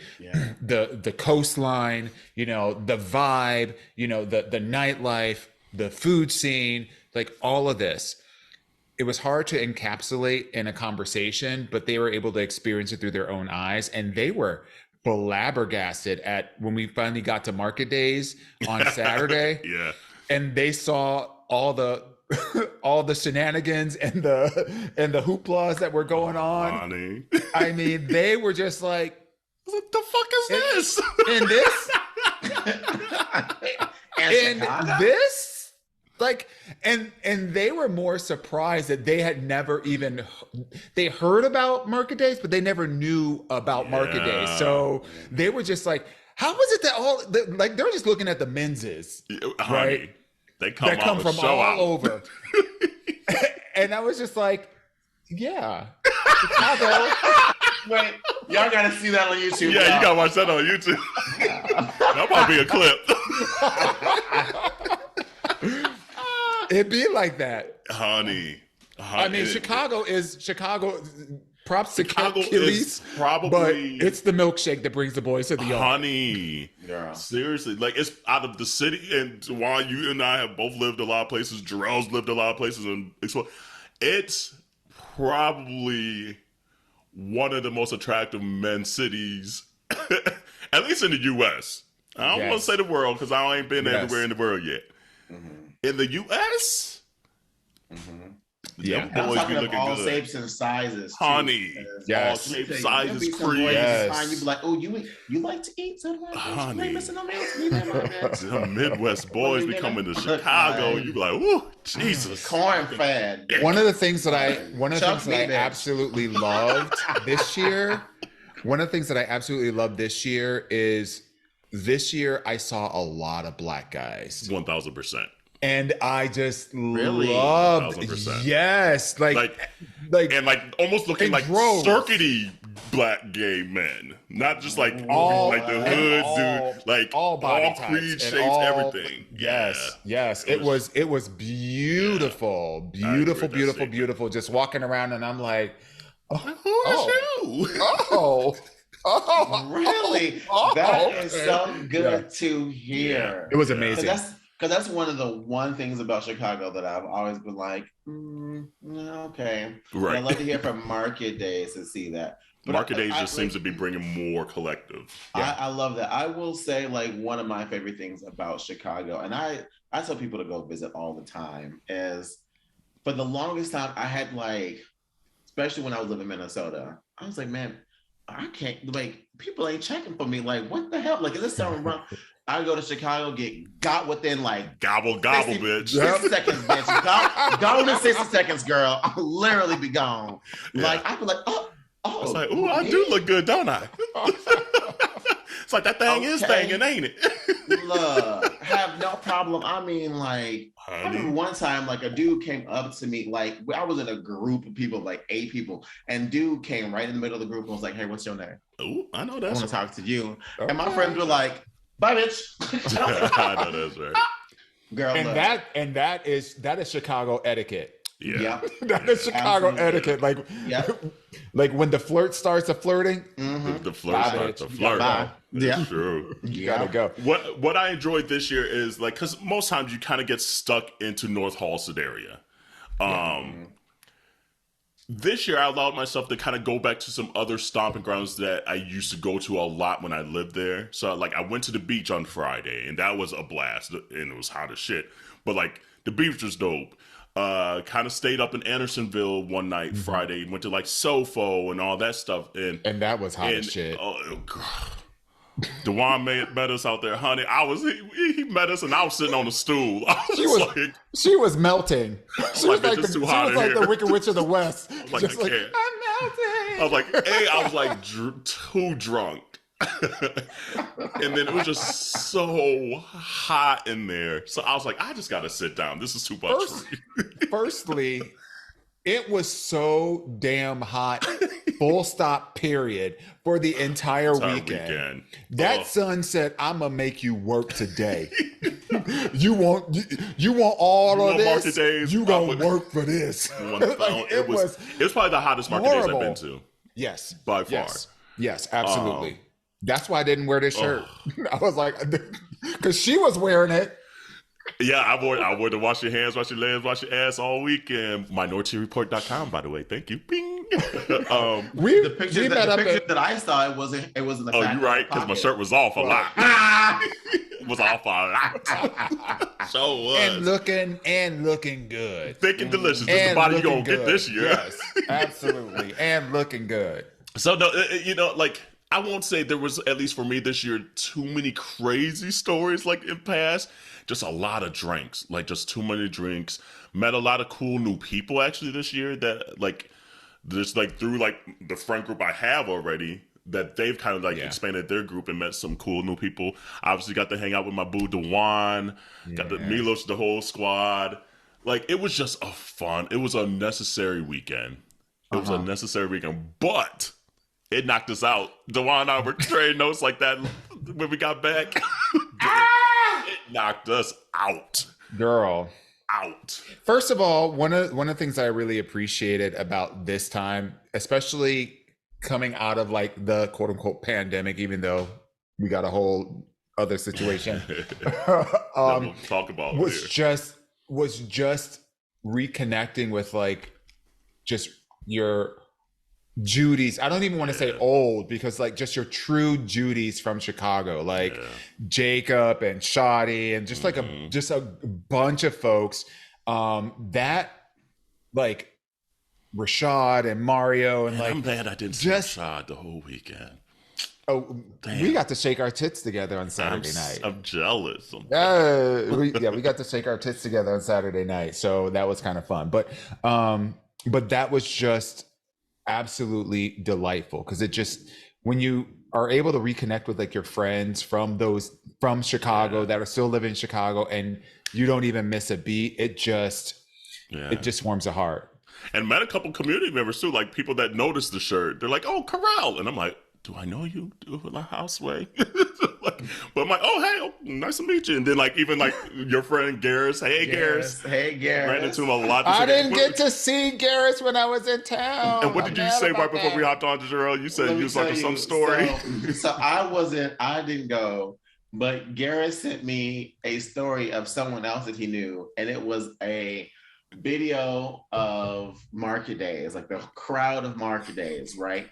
Speaker 3: the coastline, you know, the vibe, you know, the nightlife, the food scene, like all of this. It was hard to encapsulate in a conversation, but they were able to experience it through their own eyes, and they were flabbergasted at when we finally got to market days on Saturday. And they saw all the shenanigans and the hooplas that were going on. I mean, they were just like,
Speaker 2: what the fuck is this?
Speaker 3: And this? and this? Like, and they were more surprised that they had never even, they heard about market days, but they never knew about market days. So they were just like, how was it that like, they were just looking at the menses, right?
Speaker 2: They come from all
Speaker 3: over. And I was just like, yeah. Chicago.
Speaker 1: Wait, y'all gotta see that on YouTube.
Speaker 2: Yeah, you gotta watch that on YouTube. That'll probably be a clip.
Speaker 3: It'd be like that.
Speaker 2: Honey.
Speaker 3: I mean, Chicago. Props to Kelly's,
Speaker 2: probably,
Speaker 3: but it's the milkshake that brings the boys to the yard.
Speaker 2: Honey, seriously, like it's out of the city. And while you and I have both lived a lot of places, Jerrell's lived a lot of places, and it's probably one of the most attractive men's cities, at least in the U.S. I don't want to say the world because I ain't been everywhere in the world yet. In the U.S.
Speaker 1: Yeah, boys be looking all good. Shapes and sizes, too.
Speaker 2: Honey.
Speaker 3: Yes,
Speaker 2: all shapes, sizes, creams.
Speaker 1: Yes. You'd be like, oh, you like to eat something?
Speaker 2: Honey. The Midwest boys be coming to Chicago. You be like, ooh, Jesus.
Speaker 1: Corn fed.
Speaker 3: One of the things that I absolutely loved this year. One of the things that I absolutely loved this year is I saw a lot of black guys.
Speaker 2: 1,000%.
Speaker 3: And I just loved,
Speaker 2: 1,000%.
Speaker 3: Yes, like,
Speaker 2: and like almost looking like circuity black gay men, not just like
Speaker 3: all
Speaker 2: like the hood dude, like
Speaker 3: all body
Speaker 2: all
Speaker 3: types
Speaker 2: creed shapes, everything.
Speaker 3: Yes, it was beautiful, beautiful. Just walking around, and I'm like,
Speaker 2: who is you?
Speaker 1: Really? That is so good to hear.
Speaker 3: It was amazing.
Speaker 1: Because that's one things about Chicago that I've always been like, okay.
Speaker 2: Right.
Speaker 1: I'd love to hear from market days to see that. But
Speaker 2: market days just seems to be bringing more collective.
Speaker 1: I love that. I will say, like, one of my favorite things about Chicago, and I tell people to go visit all the time, is for the longest time, I had like, especially when I was living in Minnesota, I was like, man, I can't, like, people ain't checking for me. Like, what the hell? Like, is this something wrong? I go to Chicago, get got within like
Speaker 2: gobble, 60,
Speaker 1: bitch. 60 seconds, bitch. Gone in 60 seconds, girl. I'll literally be gone. Yeah. Like, I be like,
Speaker 2: it's like, ooh, I do look good, don't I? It's like that thing is thinging, ain't it?
Speaker 1: Look, have no problem. I mean, like, I remember one time, like, a dude came up to me, like, I was in a group of people, like 8 people, and dude came right in the middle of the group and was like, hey, what's your name?
Speaker 2: Oh, I know that.
Speaker 1: I want to talk to you. Okay. And my friends were like, bye, bitch.
Speaker 2: I know that's right.
Speaker 1: Girl,
Speaker 3: and that is Chicago etiquette.
Speaker 2: Yeah.
Speaker 3: That is Chicago etiquette. Like, like when the flirt starts a flirting.
Speaker 2: Mm-hmm. The flirt starts a flirt. That's true.
Speaker 3: You gotta go.
Speaker 2: What I enjoyed this year is like, because most times you kind of get stuck into North Halsted area. This year I allowed myself to kind of go back to some other stomping grounds that I used to go to a lot when I lived there. So like I went to the beach on Friday and that was a blast and it was hot as shit. But like the beach was dope. Kind of stayed up in Andersonville one night, Friday, went to like Sofo and all that stuff. And
Speaker 3: that was hot as shit.
Speaker 2: Oh, God. Dawon met us out there, honey. He met us and I was sitting on a stool.
Speaker 3: She was melting. She was like
Speaker 2: the
Speaker 3: Wicked Witch of the West.
Speaker 2: Like, I'm melting. I was like, I was like too drunk. And then it was just so hot in there. So I was like, I just got to sit down. This is too much for me.
Speaker 3: Firstly, it was so damn hot, full stop, period, for the entire weekend. That sun said, I'm going to make you work today. You want all of this?
Speaker 2: Days,
Speaker 3: you going to work for this.
Speaker 2: It was probably the hottest market days I've been to.
Speaker 3: Yes.
Speaker 2: By far.
Speaker 3: Yes, absolutely. That's why I didn't wear this shirt. I was like, because she was wearing it.
Speaker 2: Yeah, I wore to wash your hands, wash your legs, wash your ass all weekend. MinoriteaReport.com, by the way. Thank you. Bing.
Speaker 1: The picture that I saw, it wasn't the
Speaker 2: Oh, you're right, because my shirt was off a lot. It was off a lot. So was.
Speaker 3: And looking good.
Speaker 2: Thick and delicious. This is the body you're going to get this year.
Speaker 3: Yes, absolutely. And looking good.
Speaker 2: So, no, like, I won't say there was, at least for me this year, too many crazy stories like in past. Just a lot of drinks, like just too many drinks. Met a lot of cool new people actually this year that like, just like through like the friend group I have already, that they've kind of like expanded their group and met some cool new people. Obviously got to hang out with my boo Dawon, got the Milos, the whole squad. Like it was just it was a necessary weekend. It was a necessary weekend, but it knocked us out. Dawon and I were trading notes like that when we got back. It knocked us out.
Speaker 3: Girl.
Speaker 2: Out.
Speaker 3: First of all, one of the things I really appreciated about this time, especially coming out of like the quote unquote pandemic, even though we got a whole other situation.
Speaker 2: We'll talk about
Speaker 3: was just reconnecting with like just your Judies. I don't even want to say old, because like just your true Judies from Chicago, like Jacob and Shotty and just like a bunch of folks that like Rashad and Mario and like,
Speaker 2: I'm glad I didn't see Rashad the whole weekend.
Speaker 3: Oh, damn. We got to shake our tits together on Saturday night.
Speaker 2: I'm jealous.
Speaker 3: We got to shake our tits together on Saturday night, so that was kind of fun. But that was just absolutely delightful, because it just, when you are able to reconnect with like your friends from Chicago that are still living in Chicago and you don't even miss a beat, it just warms the heart.
Speaker 2: And met a couple community members too, like people that noticed the shirt. They're like, "Oh, Kerel," and I'm like, "Do I know you? Do a houseway?" But I'm like, "Oh, hey, nice to meet you." And then like even like your friend Garris, hey Garris. Ran into him a lot.
Speaker 3: I didn't get to see Garris when I was in town.
Speaker 2: And what did you say right before we hopped on to Jerrell? You said you was like some story.
Speaker 1: So I didn't go, but Garris sent me a story of someone else that he knew, and it was a video of market days, like the crowd of market days, right?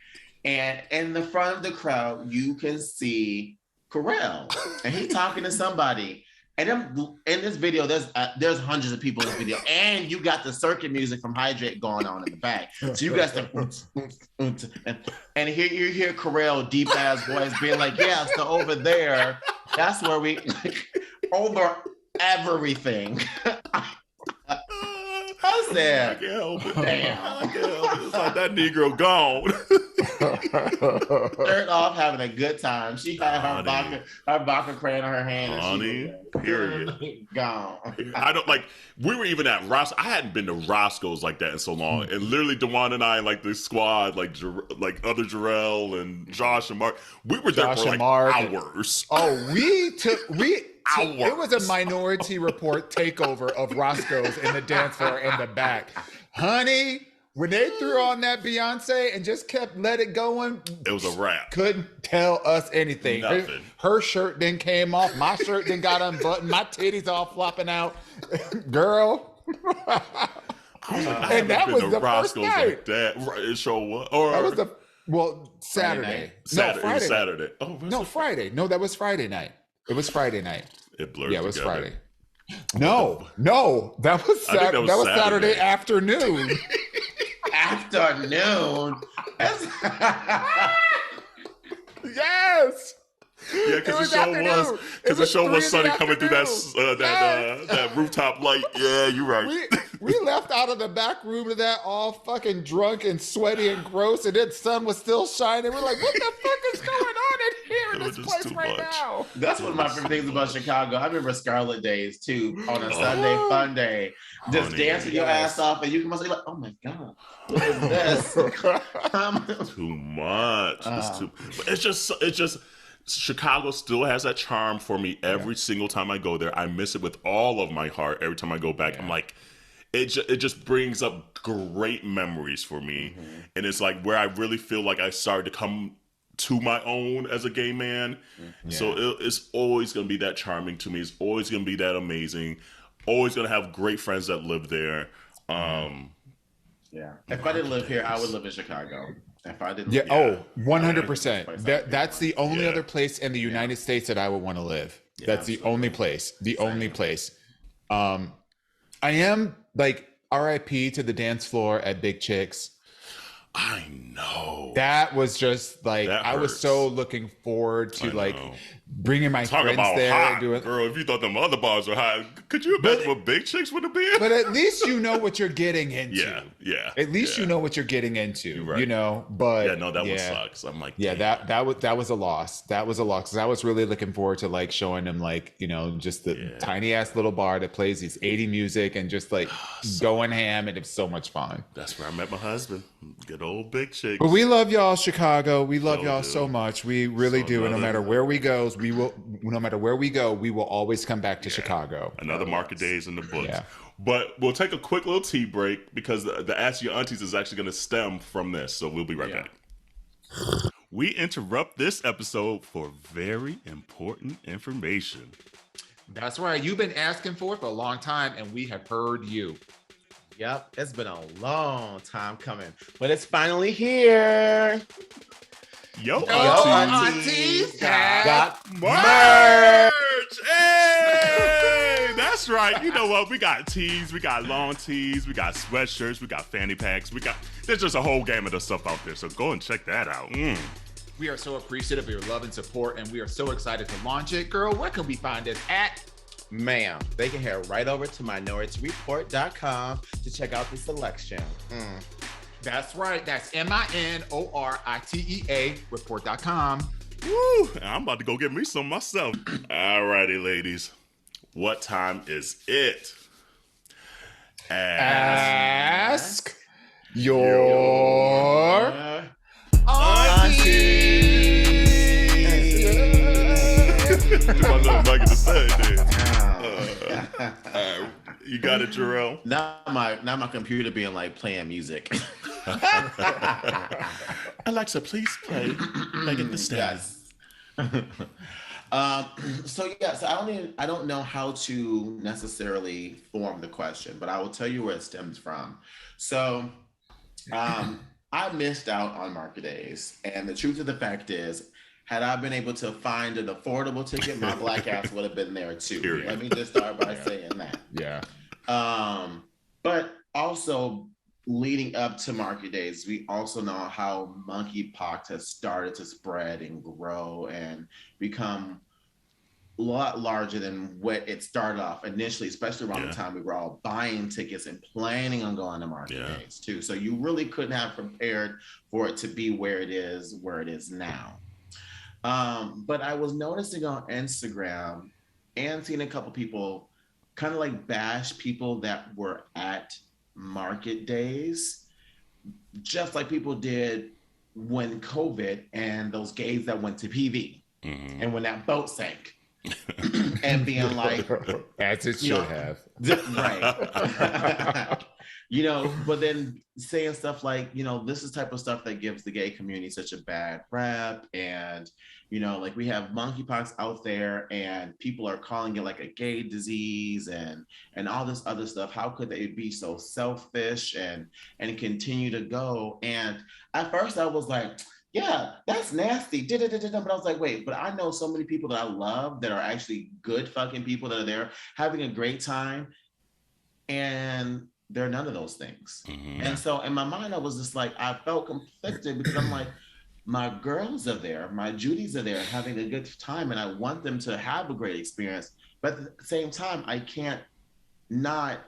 Speaker 1: And in the front of the crowd, you can see Kerel, and he's talking to somebody. And then in this video, there's hundreds of people in this video, and you got the circuit music from Hydrate going on in the back. So you got the and here you hear Kerel deep ass voice being like, yeah, so over there, that's where we over everything. I said,
Speaker 2: I can't help it.
Speaker 1: Damn.
Speaker 2: I can't help it. It's like that Negro gone.
Speaker 1: Shirt off, having a good time. She had her vodka crayon in her hand.
Speaker 2: Honey, period.
Speaker 1: Gone.
Speaker 2: I don't like. We were even at Roscoe. I hadn't been to Roscoe's like that in so long, and literally Dawon and I, like the squad, like other Jerrell and Josh and Mark, we were there for like hours.
Speaker 3: Oh, it was a Minority Report takeover of Roscoe's in the dance floor in the back. Honey, when they threw on that Beyonce and just kept let it going,
Speaker 2: it was a wrap.
Speaker 3: Couldn't tell us anything.
Speaker 2: Nothing.
Speaker 3: Her shirt then came off. My shirt then got unbuttoned. My titties all flopping out. Girl.
Speaker 2: And that was the first night. Like that. It sure was. Or
Speaker 3: that was Saturday.
Speaker 2: Saturday. Oh,
Speaker 3: no, Friday. No, that was Friday night. It was Friday night.
Speaker 2: It blurred.
Speaker 3: Yeah, it was
Speaker 2: together.
Speaker 3: Friday. No, that was Saturday. That was Saturday afternoon.
Speaker 1: Afternoon.
Speaker 3: Yes.
Speaker 2: Yeah, because the show was sunny coming through that rooftop light. Yeah, you're right.
Speaker 3: We left out of the back room of that all fucking drunk and sweaty and gross, and then sun was still shining. We're like, what the fuck is going on in here in this place right now?
Speaker 1: That's one of my favorite things about Chicago. I remember Scarlet Days too, on a Sunday fun day. Just dancing your ass off, and you can be like, oh my God, what is this?
Speaker 2: Too much. It's just Chicago still has that charm for me every single time I go there. I miss it with all of my heart every time I go back. I'm like, it just brings up great memories for me. Mm-hmm. And it's like where I really feel like I started to come to my own as a gay man. Yeah. So it's always going to be that charming to me. It's always going to be that amazing. Always going to have great friends that live there.
Speaker 1: Yeah. If I didn't live here, I would live in Chicago. If I didn't,
Speaker 3: 100%. That's the only other place in the United States that I would want to live. Yeah, that's the only place. The only place. I am like RIP to the dance floor at Big Chicks.
Speaker 2: I know.
Speaker 3: That was just like I was so looking forward to bringing my friends there.
Speaker 2: Hot, girl, if you thought them other bars were hot, could you imagine what Big Chicks would have been?
Speaker 3: But at least you know what you're getting into.
Speaker 2: Yeah.
Speaker 3: At least you know what you're getting into.
Speaker 2: Right.
Speaker 3: You know, but
Speaker 2: that one sucks. I'm like,
Speaker 3: that was a loss. That was a loss because I was really looking forward to like showing them just the tiny ass little bar that plays these 80 music and just like going ham, and it's so much fun.
Speaker 2: That's where I met my husband. Good old Big Chicks.
Speaker 3: But we love y'all, Chicago. We love y'all so much. We really do. And no matter where we go, we will always come back to Chicago.
Speaker 2: Another Market Days in the books. Yeah. But we'll take a quick little tea break because the Ask Yo Aunteas is actually going to stem from this. So we'll be right back. We interrupt this episode for very important information.
Speaker 3: That's right. You've been asking for it for a long time, and we have heard you.
Speaker 1: Yep, it's been a long time coming, but it's finally here.
Speaker 2: Yo Aunteas
Speaker 1: got
Speaker 2: merch! Hey! That's right. You know what? We got tees, we got long tees, we got sweatshirts, we got fanny packs, there's just a whole gamut of stuff out there, so go and check that out.
Speaker 3: We are so appreciative of your love and support, and we are so excited to launch it. Girl, where can we find it at?
Speaker 1: Ma'am, they can head right over to minorityReport.com to check out the selection.
Speaker 3: That's right. That's MINORITEA report.com.
Speaker 2: Woo! I'm about to go get me some myself. Alrighty, ladies. What time is it?
Speaker 3: Ask your auntie.
Speaker 2: My little nugget to say, dude. You got it, Jerrell?
Speaker 1: Now my computer being like playing music.
Speaker 2: Alexa, please play Megan Thee Stallion.
Speaker 1: So I don't know how to necessarily form the question, but I will tell you where it stems from. So I missed out on Market Days, and the truth of the fact is, Had I been able to find an affordable ticket, my black ass would have been there too.
Speaker 2: Period.
Speaker 1: Let me just start by saying that.
Speaker 3: Yeah.
Speaker 1: But also leading up to market days, we also know how monkeypox has started to spread and grow and become a lot larger than what it started off initially, especially around the time we were all buying tickets and planning on going to market days too. So you really couldn't have prepared for it to be where it is now. But I was noticing on Instagram and seeing a couple people kind of like bash people that were at market days, just like people did when COVID and those gays that went to PV and when that boat sank. And being like,
Speaker 3: as it should have,
Speaker 1: right? But then saying stuff like, this is type of stuff that gives the gay community such a bad rap, and like we have monkeypox out there, and people are calling it like a gay disease, and all this other stuff. How could they be so selfish and continue to go? And at first I was like, yeah, that's nasty. But I was like, wait, but I know so many people that I love that are actually good fucking people that are there having a great time. And they're none of those things. And so in my mind, I was just like, I felt conflicted because I'm like, my girls are there, my Judys are there having a good time, and I want them to have a great experience. But at the same time, I can't not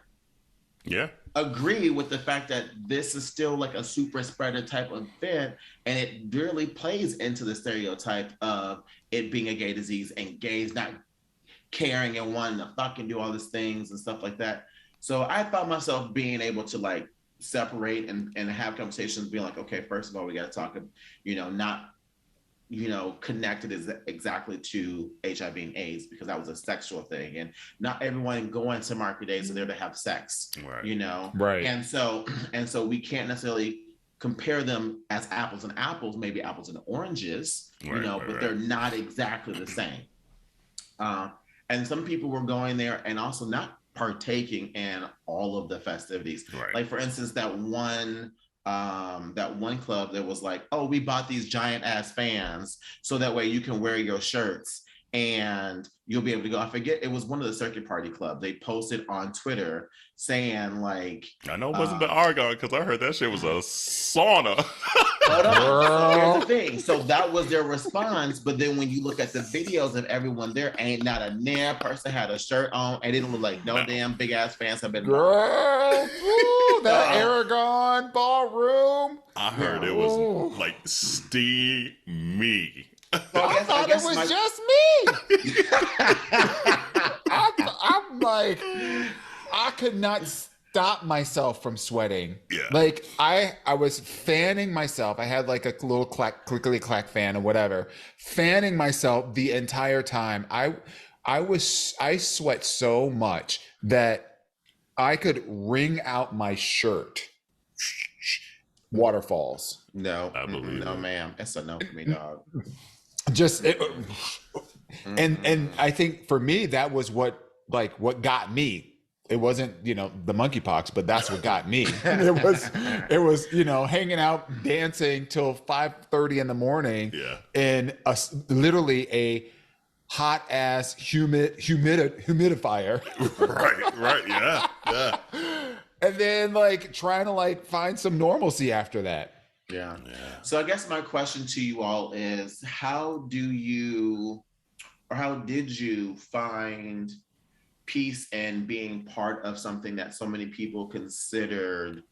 Speaker 1: agree with the fact that this is still like a super spreader type of event, and it really plays into the stereotype of it being a gay disease and gays not caring and wanting to fucking do all these things and stuff like that. So I found myself being able to like separate and have conversations, being like, okay, first of all, we got to talk, not connected exactly to HIV and AIDS, because that was a sexual thing, and not everyone going to market days are there to have sex,
Speaker 3: right?
Speaker 1: And so we can't necessarily compare them as apples and apples, maybe apples and oranges, but they're not exactly the same. And some people were going there and also not partaking in all of the festivities. Like for instance, that one club that was like, oh, we bought these giant ass fans so that way you can wear your shirts and you'll be able to go. I forget, it was one of the Circuit Party Club. They posted on Twitter saying like,
Speaker 2: I know it wasn't the Argon, because I heard that shit was a sauna.
Speaker 1: Hold on. So here's the thing. So that was their response. But then when you look at the videos of everyone there, ain't not a near person had a shirt on, and it didn't look like no damn big ass fans have been.
Speaker 3: Girl, that Aragon ballroom.
Speaker 2: I heard it was like steamy.
Speaker 3: So I thought it was just me. I'm like, I could not stop myself from sweating.
Speaker 2: Yeah.
Speaker 3: Like I was fanning myself. I had like a little clickety clack fan or whatever, fanning myself the entire time. I sweat so much that I could wring out my shirt. Waterfalls.
Speaker 1: No, no, ma'am. It's a no for me, dog. And I think for me that was what got me. It wasn't the monkeypox, but that's what got me. It was hanging out, dancing till 5:30 in the morning in literally a hot ass humidifier.
Speaker 2: right, yeah.
Speaker 1: And then trying to find some normalcy after that. Yeah. So I guess my question to you all is, how did you find peace in being part of something that so many people considered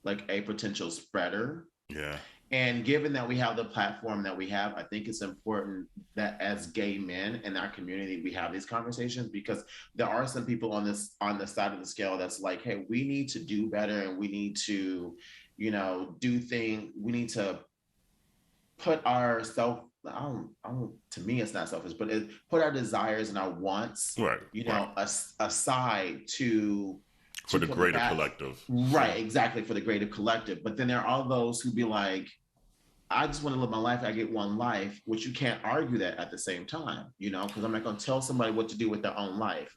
Speaker 1: like a potential spreader?
Speaker 2: Yeah.
Speaker 1: And given that we have the platform that we have, I think it's important that as gay men in our community, we have these conversations, because there are some people on the side of the scale that's like, hey, we need to do better, and we need to, do things. We need to put to me, it's not selfish, but put our desires and our wants, aside
Speaker 2: for the greater collective.
Speaker 1: Right, exactly, for the greater collective. But then there are those who be like, I just want to live my life. I get one life, which you can't argue that at the same time, because I'm not going to tell somebody what to do with their own life.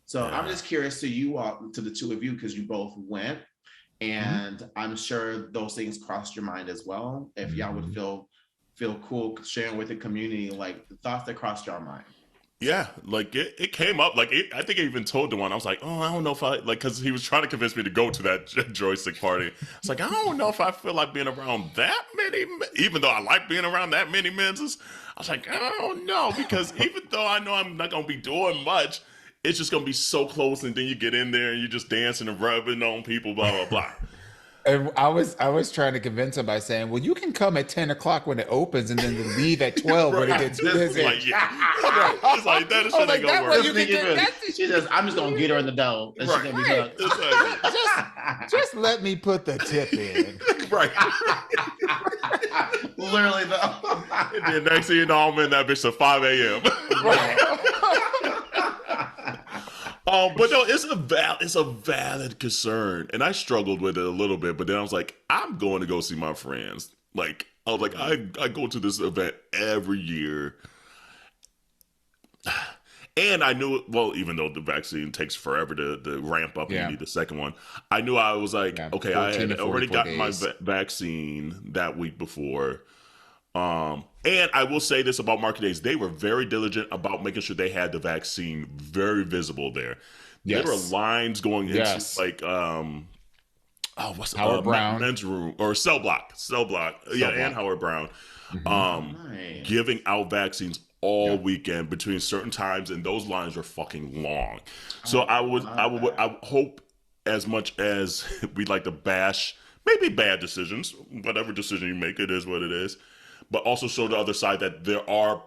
Speaker 1: So I'm just curious to you all, to the two of you, because you both went, and I'm sure those things crossed your mind as well. If y'all would feel feel cool sharing with the community, like the thoughts that crossed your mind?
Speaker 2: Yeah, like it came up. Like I think I even told the one, I was like, oh, I don't know if I like, because he was trying to convince me to go to that joystick party. It's like, I don't know if I feel like being around that many, even though I like being around that many men's. I was like, I don't know, because even though I know I'm not gonna be doing much, it's just gonna be so close, and then you get in there and you're just dancing and rubbing on people, blah blah blah.
Speaker 3: And I was trying to convince him by saying, well, you can come at 10 o'clock when it opens and then leave at 12 when it gets busy.
Speaker 2: Like, yeah. It's like, that shit ain't gonna work.
Speaker 1: She says, I'm just gonna get her in the dough. And she's gonna be
Speaker 3: just let me put the tip in.
Speaker 2: Right.
Speaker 1: Literally though.
Speaker 2: And then next thing you know, I'm in that bitch at 5 a.m.
Speaker 3: Right.
Speaker 2: But no, it's a valid concern, and I struggled with it a little bit. But then I was like, I'm going to go see my friends. Like I was like, I go to this event every year, and I knew, well, even though the vaccine takes forever to ramp up, and you need the second one. I knew, I was like, okay, I had already gotten my vaccine that week before. And I will say this about market days. They were very diligent about making sure they had the vaccine very visible there. Yes. There were lines going into like, what's
Speaker 3: Howard Brown
Speaker 2: men's room or cell block. Yeah. And Howard Brown, giving out vaccines all weekend between certain times. And those lines were fucking long. So I would hope, as much as we'd like to bash maybe bad decisions, whatever decision you make, it is what it is. But also show the other side that there are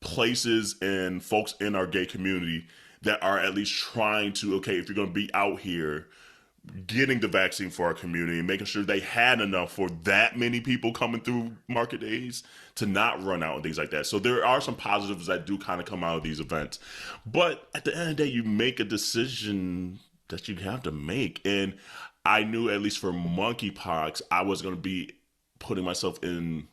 Speaker 2: places and folks in our gay community that are at least trying to, okay, if you're going to be out here getting the vaccine for our community and making sure they had enough for that many people coming through market days to not run out and things like that. So there are some positives that do kind of come out of these events. But at the end of the day, you make a decision that you have to make. And I knew, at least for monkeypox, I was going to be putting myself in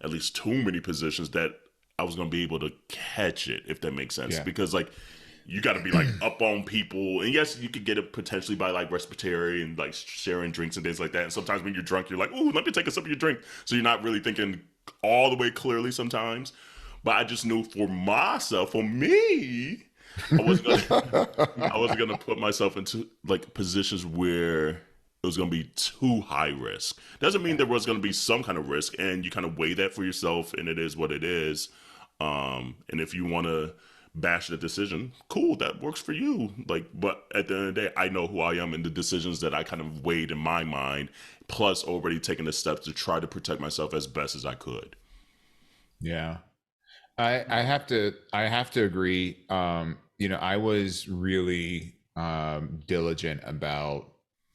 Speaker 2: at least too many positions that I was going to be able to catch it, if that makes sense. Because like, you got to be like up on people. And yes, you could get it potentially by like respiratory and like sharing drinks and things like that. And sometimes when you're drunk, you're like, ooh, let me take a sip of your drink. So you're not really thinking all the way clearly sometimes. But I just knew for myself, for me, I wasn't gonna put myself into like positions where it was going to be too high risk. Doesn't mean there was going to be some kind of risk, and you kind of weigh that for yourself, and it is what it is. And if you want to bash the decision, cool, that works for you. Like, but at the end of the day, I know who I am and the decisions that I kind of weighed in my mind, plus already taking the steps to try to protect myself as best as I could.
Speaker 3: Yeah. I have to agree. I was really diligent about,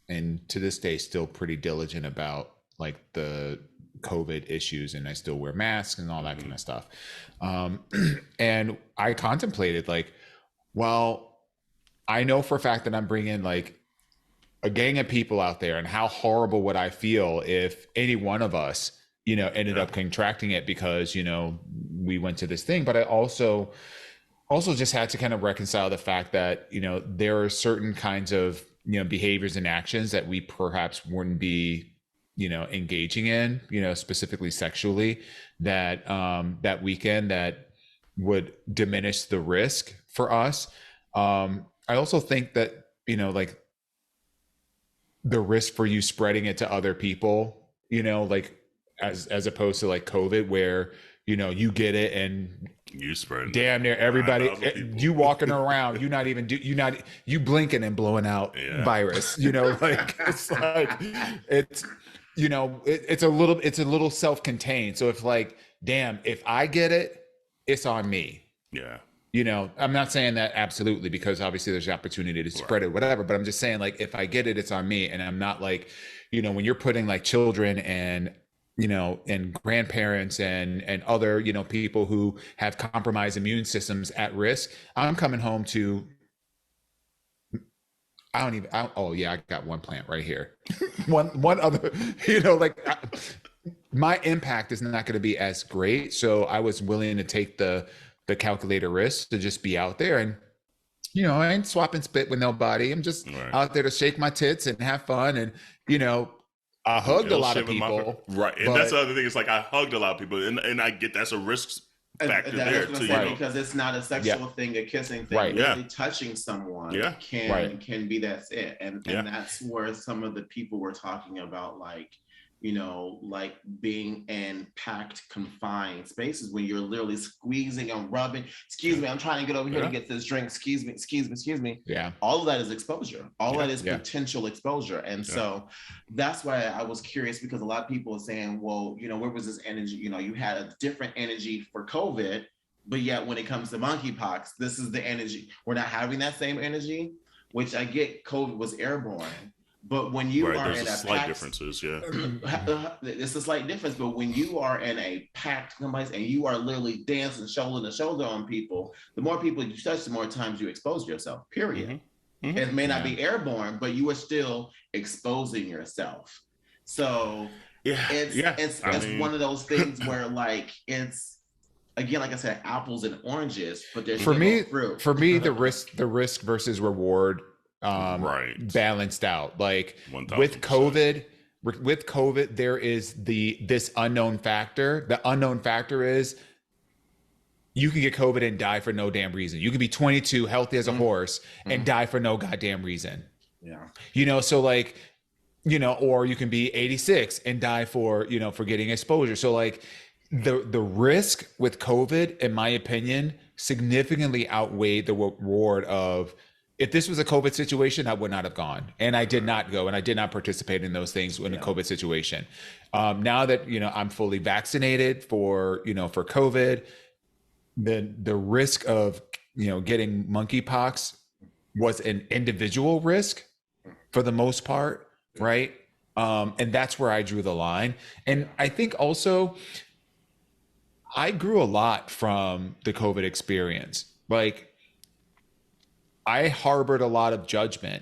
Speaker 3: and to this day still pretty diligent about, like the COVID issues, and I still wear masks and all that kind of stuff. And I contemplated like, well, I know for a fact that I'm bringing like a gang of people out there, and how horrible would I feel if any one of us, ended up contracting it because, we went to this thing. But I also just had to kind of reconcile the fact that, there are certain kinds of, behaviors and actions that we perhaps wouldn't be, engaging in, specifically sexually, that that weekend, that would diminish the risk for us. I also think that, like the risk for you spreading it to other people, like as opposed to like COVID, where, you get it and
Speaker 2: you spread
Speaker 3: damn near everybody, you walking around, you blinking and blowing out virus, like it's like, it's a little self-contained. So if like, damn, if I get it, it's on me.
Speaker 2: Yeah.
Speaker 3: I'm not saying that absolutely, because obviously there's the opportunity to spread it, whatever, but I'm just saying, like, if I get it, it's on me. And I'm not like, when you're putting like children and, and grandparents and other, people who have compromised immune systems at risk, I'm coming home to, I got one plant right here. one other, my impact is not going to be as great. So I was willing to take the calculated risk to just be out there. And, I ain't swapping spit with nobody. I'm just out there to shake my tits and have fun and, I hugged a lot of people.
Speaker 2: Right. And that's the other thing. It's like I hugged a lot of people. And I get that's a risk factor there too.
Speaker 1: Because it's not a sexual thing, a kissing thing.
Speaker 3: Right.
Speaker 1: Really touching someone can be that's it. And that's where some of the people were talking about, like, you know, like being in packed, confined spaces when you're literally squeezing and rubbing. Excuse me, I'm trying to get over here to get this drink. Excuse me.
Speaker 3: Yeah.
Speaker 1: All of that is exposure. All that is potential exposure. And so that's why I was curious, because a lot of people are saying, well, you know, where was this energy? You know, you had a different energy for COVID, but yet when it comes to monkeypox, this is the energy. We're not having that same energy, which I get COVID was airborne. But when you are in a
Speaker 2: slight differences,
Speaker 1: it's a slight difference. But when you are in a packed place and you are literally dancing shoulder to shoulder on people, the more people you touch, the more times you expose yourself. Period. Mm-hmm. It may not be airborne, but you are still exposing yourself. So it's one of those things where, like, it's, again, like I said, apples and oranges, but there's fruit.
Speaker 3: For me, the risk versus reward balanced out. Like 1000%. with COVID, there is this unknown factor. The unknown factor is you can get COVID and die for no damn reason. You can be 22, healthy as a horse, and die for no goddamn reason. Yeah. You know, so like, you know, or you can be 86 and die for, you know, for getting exposure. So like the risk with COVID, in my opinion, significantly outweighed the reward of, if this was a COVID situation, I would not have gone. And I did not go, and I did not participate in those things in a COVID situation. Now that, you know, I'm fully vaccinated for COVID, the risk of, you know, getting monkeypox was an individual risk for the most part, right? And that's where I drew the line. And I think also I grew a lot from the COVID experience. Like, I harbored a lot of judgment,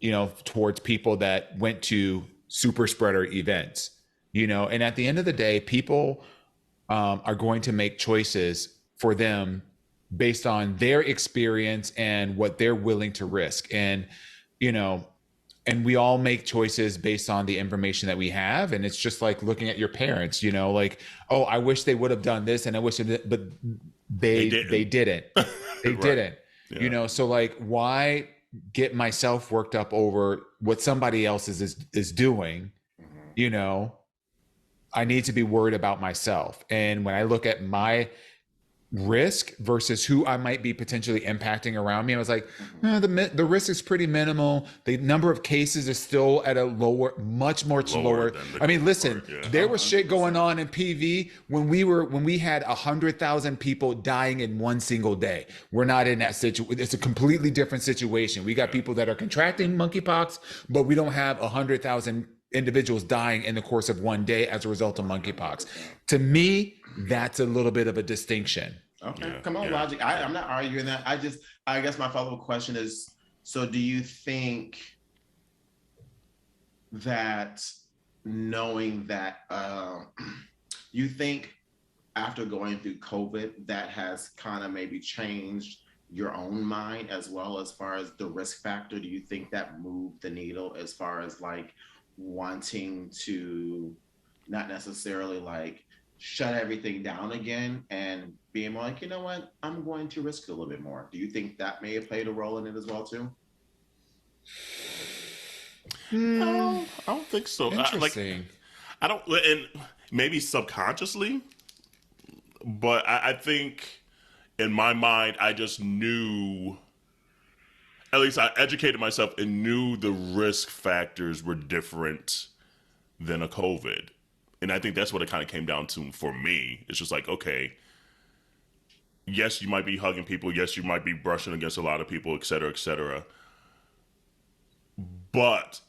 Speaker 3: you know, towards people that went to super spreader events, you know, and at the end of the day, people are going to make choices for them based on their experience and what they're willing to risk. And, you know, and we all make choices based on the information that we have. And it's just like looking at your parents, you know, like, oh, I wish they would have done this, and I wish they did, but they didn't. They didn't. Yeah. You know, so like, why get myself worked up over what somebody else is doing? You know, I need to be worried about myself. And when I look at my risk versus who I might be potentially impacting around me, I was like, the risk is pretty minimal. The number of cases is still at a much lower. I mean, listen, there was shit going on in PV when we had 100,000 people dying in one single day. We're not in that situation. It's a completely different situation. We got people that are contracting monkeypox, but we don't have 100,000 individuals dying in the course of one day as a result of monkeypox. To me, that's a little bit of a distinction.
Speaker 1: Okay, come on, logic. I'm not arguing that. I guess my follow-up question is, so do you think that knowing that, you think after going through COVID, that has kind of maybe changed your own mind as well, as far as the risk factor? Do you think that moved the needle as far as like wanting to not necessarily like shut everything down again and being more like, you know what, I'm going to risk a little bit more? Do you think that may have played a role in it as well too?
Speaker 2: I don't think so.
Speaker 3: Interesting.
Speaker 2: I don't, and maybe subconsciously, but I think in my mind, I just knew, at least I educated myself and knew the risk factors were different than a COVID. And I think that's what it kind of came down to for me. It's just like, okay, yes, you might be hugging people. Yes, you might be brushing against a lot of people, et cetera, et cetera. But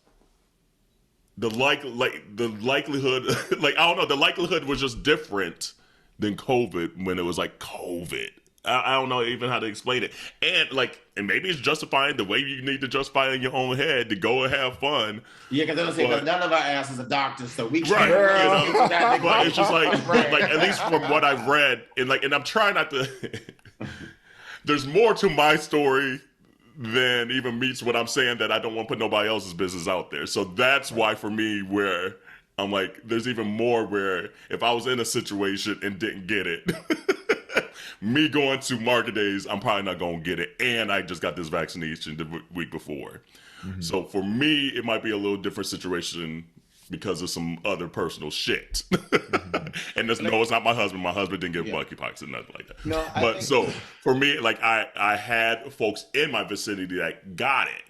Speaker 2: the likelihood, like, I don't know, the likelihood was just different than COVID when it was like COVID. I don't know even how to explain it. And maybe it's justifying the way you need to justify it in your own head to go and have fun.
Speaker 1: Yeah, because they'll say none of our asses are doctors, so we can't.
Speaker 2: Right, you know, but it's just like, like, at least from what I've read, and I'm trying not to. There's more to my story than even meets what I'm saying, that I don't want to put nobody else's business out there. So that's why for me, where I'm like, there's even more where if I was in a situation and didn't get it, me going to market days, I'm probably not going to get it. And I just got this vaccination the week before. Mm-hmm. So for me, it might be a little different situation because of some other personal shit. Mm-hmm. And it's not my husband. My husband didn't get monkeypox or nothing like that. No, but so for me, like I had folks in my vicinity that got it.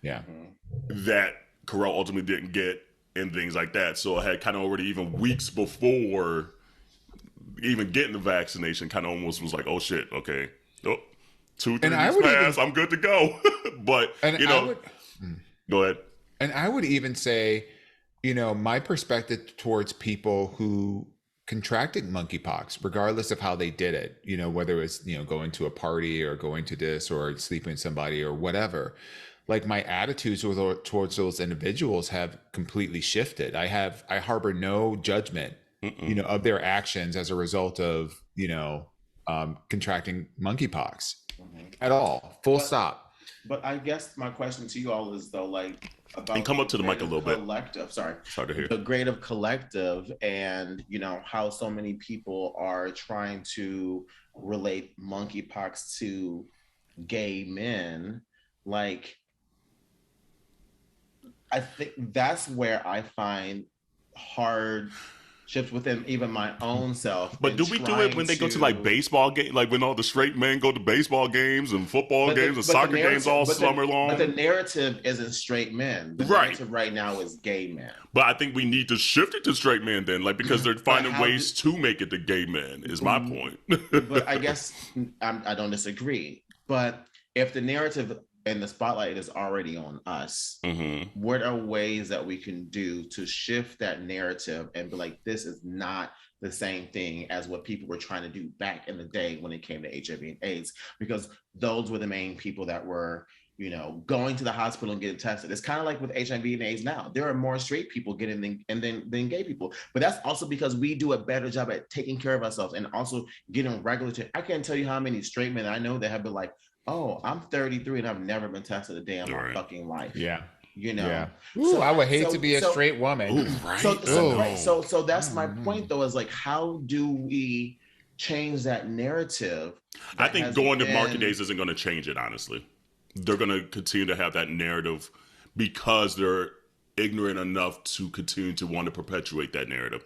Speaker 3: Yeah.
Speaker 2: That Kerel ultimately didn't get and things like that. So I had kind of already even weeks before even getting the vaccination kind of almost was like, oh shit, okay. Oh, 2-3 weeks pass, I'm good to go. But, go ahead.
Speaker 3: And I would even say, my perspective towards people who contracted monkeypox, regardless of how they did it, whether it's, going to a party or going to this or sleeping with somebody or whatever, like my attitudes towards those individuals have completely shifted. I harbor no judgment, of their actions as a result of, contracting monkeypox at all. Full stop.
Speaker 1: But I guess my question to you all is though, like, about
Speaker 2: and come up to the mic a little bit.
Speaker 1: Sorry
Speaker 2: to hear.
Speaker 1: The creative collective, and how so many people are trying to relate monkeypox to gay men. Like, I think that's where I find hard shifts within even my own self.
Speaker 2: But do we do it when they go to like baseball games, like when all the straight men go to baseball games and football games and soccer games all summer long?
Speaker 1: But the narrative isn't straight men. The narrative right now is gay men.
Speaker 2: But I think we need to shift it to straight men then, like, because they're finding ways to make it to gay men is my point.
Speaker 1: But I guess I don't disagree. But if the narrative and the spotlight is already on us, what are ways that we can do to shift that narrative and be like, this is not the same thing as what people were trying to do back in the day when it came to HIV and AIDS? Because those were the main people that were, going to the hospital and getting tested. It's kind of like with HIV and AIDS now. There are more straight people getting than gay people. But that's also because we do a better job at taking care of ourselves and also getting regular. I can't tell you how many straight men I know that have been like, oh, I'm 33 and I've never been tested a day in my fucking life.
Speaker 3: Yeah.
Speaker 1: Yeah.
Speaker 3: Ooh, so I would hate to be a straight woman.
Speaker 2: Ooh, right.
Speaker 1: So that's my point though, is like, how do we change that narrative?
Speaker 2: I think going to market days isn't going to change it, honestly. They're going to continue to have that narrative because they're ignorant enough to continue to want to perpetuate that narrative.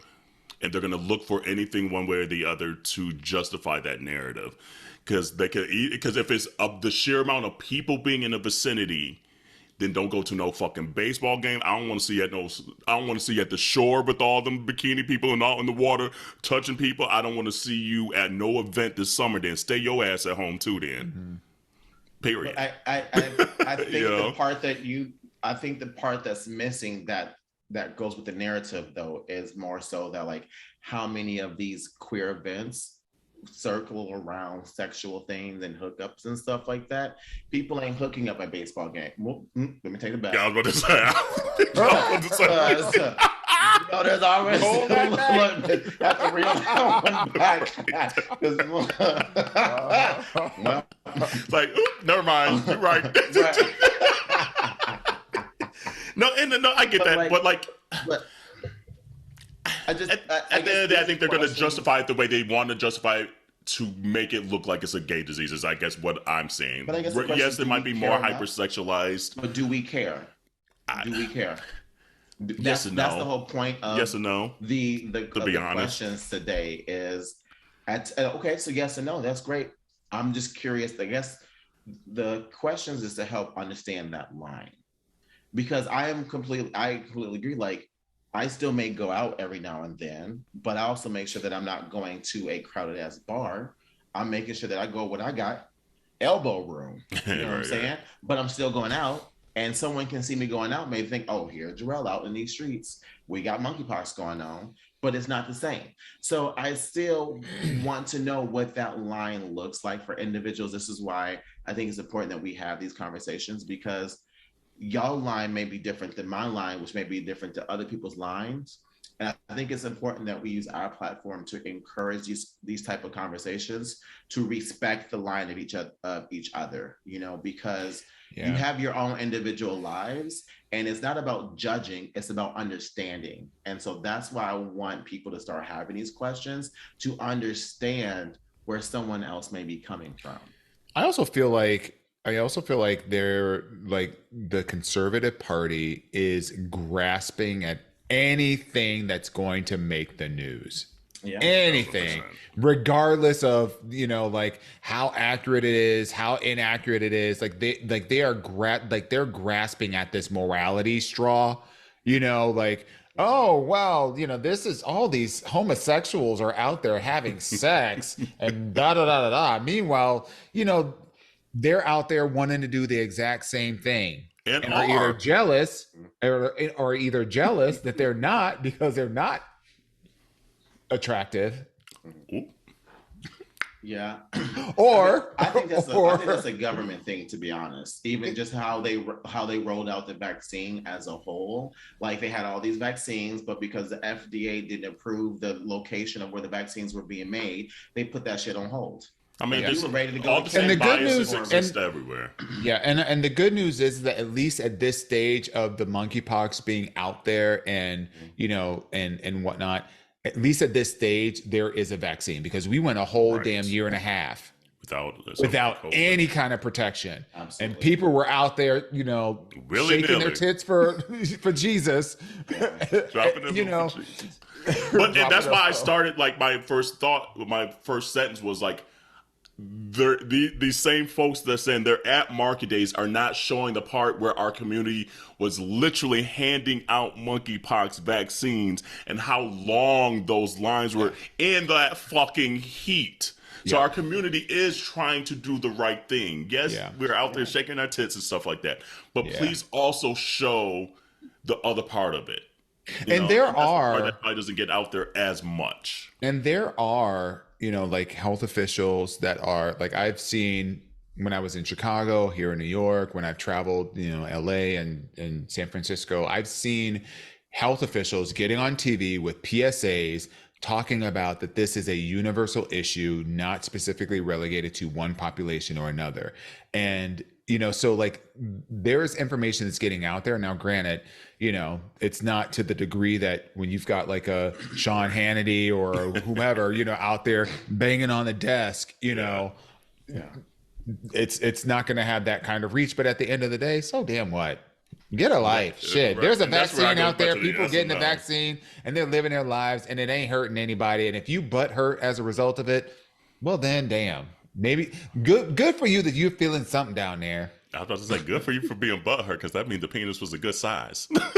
Speaker 2: And they're going to look for anything one way or the other to justify that narrative. Because if it's the sheer amount of people being in the vicinity, then don't go to no fucking baseball game. I don't want to see I don't want to see you at the shore with all them bikini people and all in the water touching people. I don't want to see you at no event this summer. Then stay your ass at home too. Then, period.
Speaker 1: I think I think the part that's missing that goes with the narrative though is more so that, like, how many of these queer events circle around sexual things and hookups and stuff like that. People ain't hooking up at baseball game. Well, let me take it back.
Speaker 2: Yeah, I was about to say.
Speaker 1: There's always have to reel that one back.
Speaker 2: It's like, never mind. You're right. No, I get that, but at the end of the day, I think they're going to justify it the way they want to justify it to make it look like it's a gay disease, is I guess what I'm saying.
Speaker 1: But I guess
Speaker 2: yes, it might be more hypersexualized.
Speaker 1: But do we care? Do we care?
Speaker 2: Yes and no.
Speaker 1: That's the whole point of
Speaker 2: yes and no.
Speaker 1: The questions today is, okay, so yes and no, that's great. I'm just curious. I guess the questions is to help understand that line. Because I completely agree. Like, I still may go out every now and then, but I also make sure that I'm not going to a crowded ass bar. I'm making sure that I go what I got, elbow room. You know what I'm saying? But I'm still going out, and someone can see me going out, may think, oh, here's Jerrell out in these streets. We got monkeypox going on, but it's not the same. So I still want to know what that line looks like for individuals. This is why I think it's important that we have these conversations, because y'all line may be different than my line, which may be different to other people's lines. And I think it's important that we use our platform to encourage these type of conversations, to respect the line of each other, you know, because you have your own individual lives, and it's not about judging, it's about understanding. And so that's why I want people to start having these questions, to understand where someone else may be coming from.
Speaker 3: I also feel like they're like, the Conservative Party is grasping at anything that's going to make the news. Yeah, anything, 100%. Regardless of, you know, like how accurate it is, how inaccurate it is. They're grasping at this morality straw, you know, like, oh, well, you know, this is, all these homosexuals are out there having sex and da da da da da. Meanwhile, you know, they're out there wanting to do the exact same thing. And are either jealous or either jealous that they're not, because they're not attractive.
Speaker 1: Yeah.
Speaker 3: Or
Speaker 1: I think that's a government thing, to be honest. Even just how they rolled out the vaccine as a whole. Like, they had all these vaccines, but because the FDA didn't approve the location of where the vaccines were being made, they put that shit on hold.
Speaker 2: I mean,
Speaker 1: we were ready to go.
Speaker 2: All the same biases exist everywhere.
Speaker 3: Yeah, and the good news is that at least at this stage of the monkeypox being out there, and you know, and whatnot, at least at this stage there is a vaccine, because we went a whole damn year and a half without any kind of protection. Absolutely. And people were out there, you know, shaking their tits for Jesus,
Speaker 2: dropping you know. But and that's why I started, like, my first sentence was like, these same folks that are saying they're at market days are not showing the part where our community was literally handing out monkeypox vaccines, and how long those lines were in that fucking heat. So our community is trying to do the right thing. Yes, we're out there shaking our tits and stuff like that, but please also show the other part of it.
Speaker 3: And there are,
Speaker 2: that probably doesn't get out there as much.
Speaker 3: And there are, you know, like, health officials that are, like, I've seen when I was in Chicago, here in New York, when I've traveled, you know, LA and San Francisco, I've seen health officials getting on TV with PSAs talking about that this is a universal issue, not specifically relegated to one population or another. And, you know, so, like, there's information that's getting out there. Now, granted, you know, it's not to the degree that when you've got like a Sean Hannity or whomever, you know, out there banging on the desk, you know, it's not going to have that kind of reach. But at the end of the day, so damn what? Get a life. Shit. Right. There's a vaccine out there. People getting the vaccine and they're living their lives, and it ain't hurting anybody. And if you butt hurt as a result of it, well, then damn. Maybe good for you that you're feeling something down there.
Speaker 2: I was about to say, good for you for being butthurt, because that means the penis was a good size.
Speaker 1: Not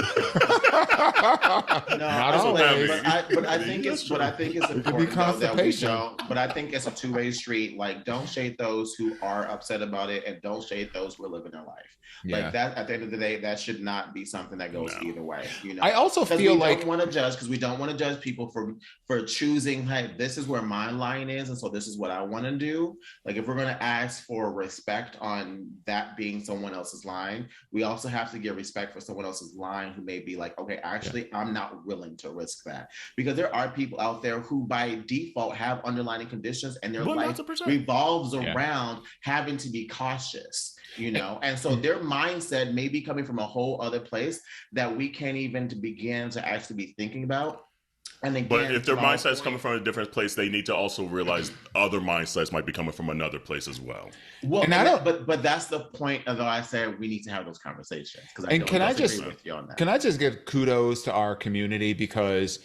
Speaker 1: always. But I think it's important that we don't. But I think it's a two-way street. Like, don't shade those who are upset about it, and don't shade those who are living their life. Yeah. Like that. At the end of the day, that should not be something that goes either way. You know.
Speaker 3: I also feel like
Speaker 1: we don't want to judge, because we don't want to judge people for choosing. Hey, this is where my line is, and so this is what I want to do. Like, if we're going to ask for respect on that being someone else's line, we also have to give respect for someone else's line who may be like, okay, actually, I'm not willing to risk that, because there are people out there who by default have underlying conditions, and their 100%. Life revolves around having to be cautious, you know, and so their mindset may be coming from a whole other place that we can't even begin to actually be thinking about. And again,
Speaker 2: but if their mindset is coming from a different place, they need to also realize other mindsets might be coming from another place as well.
Speaker 1: Well, and I don't. But that's the point. Although I said we need to have those conversations, because I don't disagree with you on that.
Speaker 3: Can I just give kudos to our community, because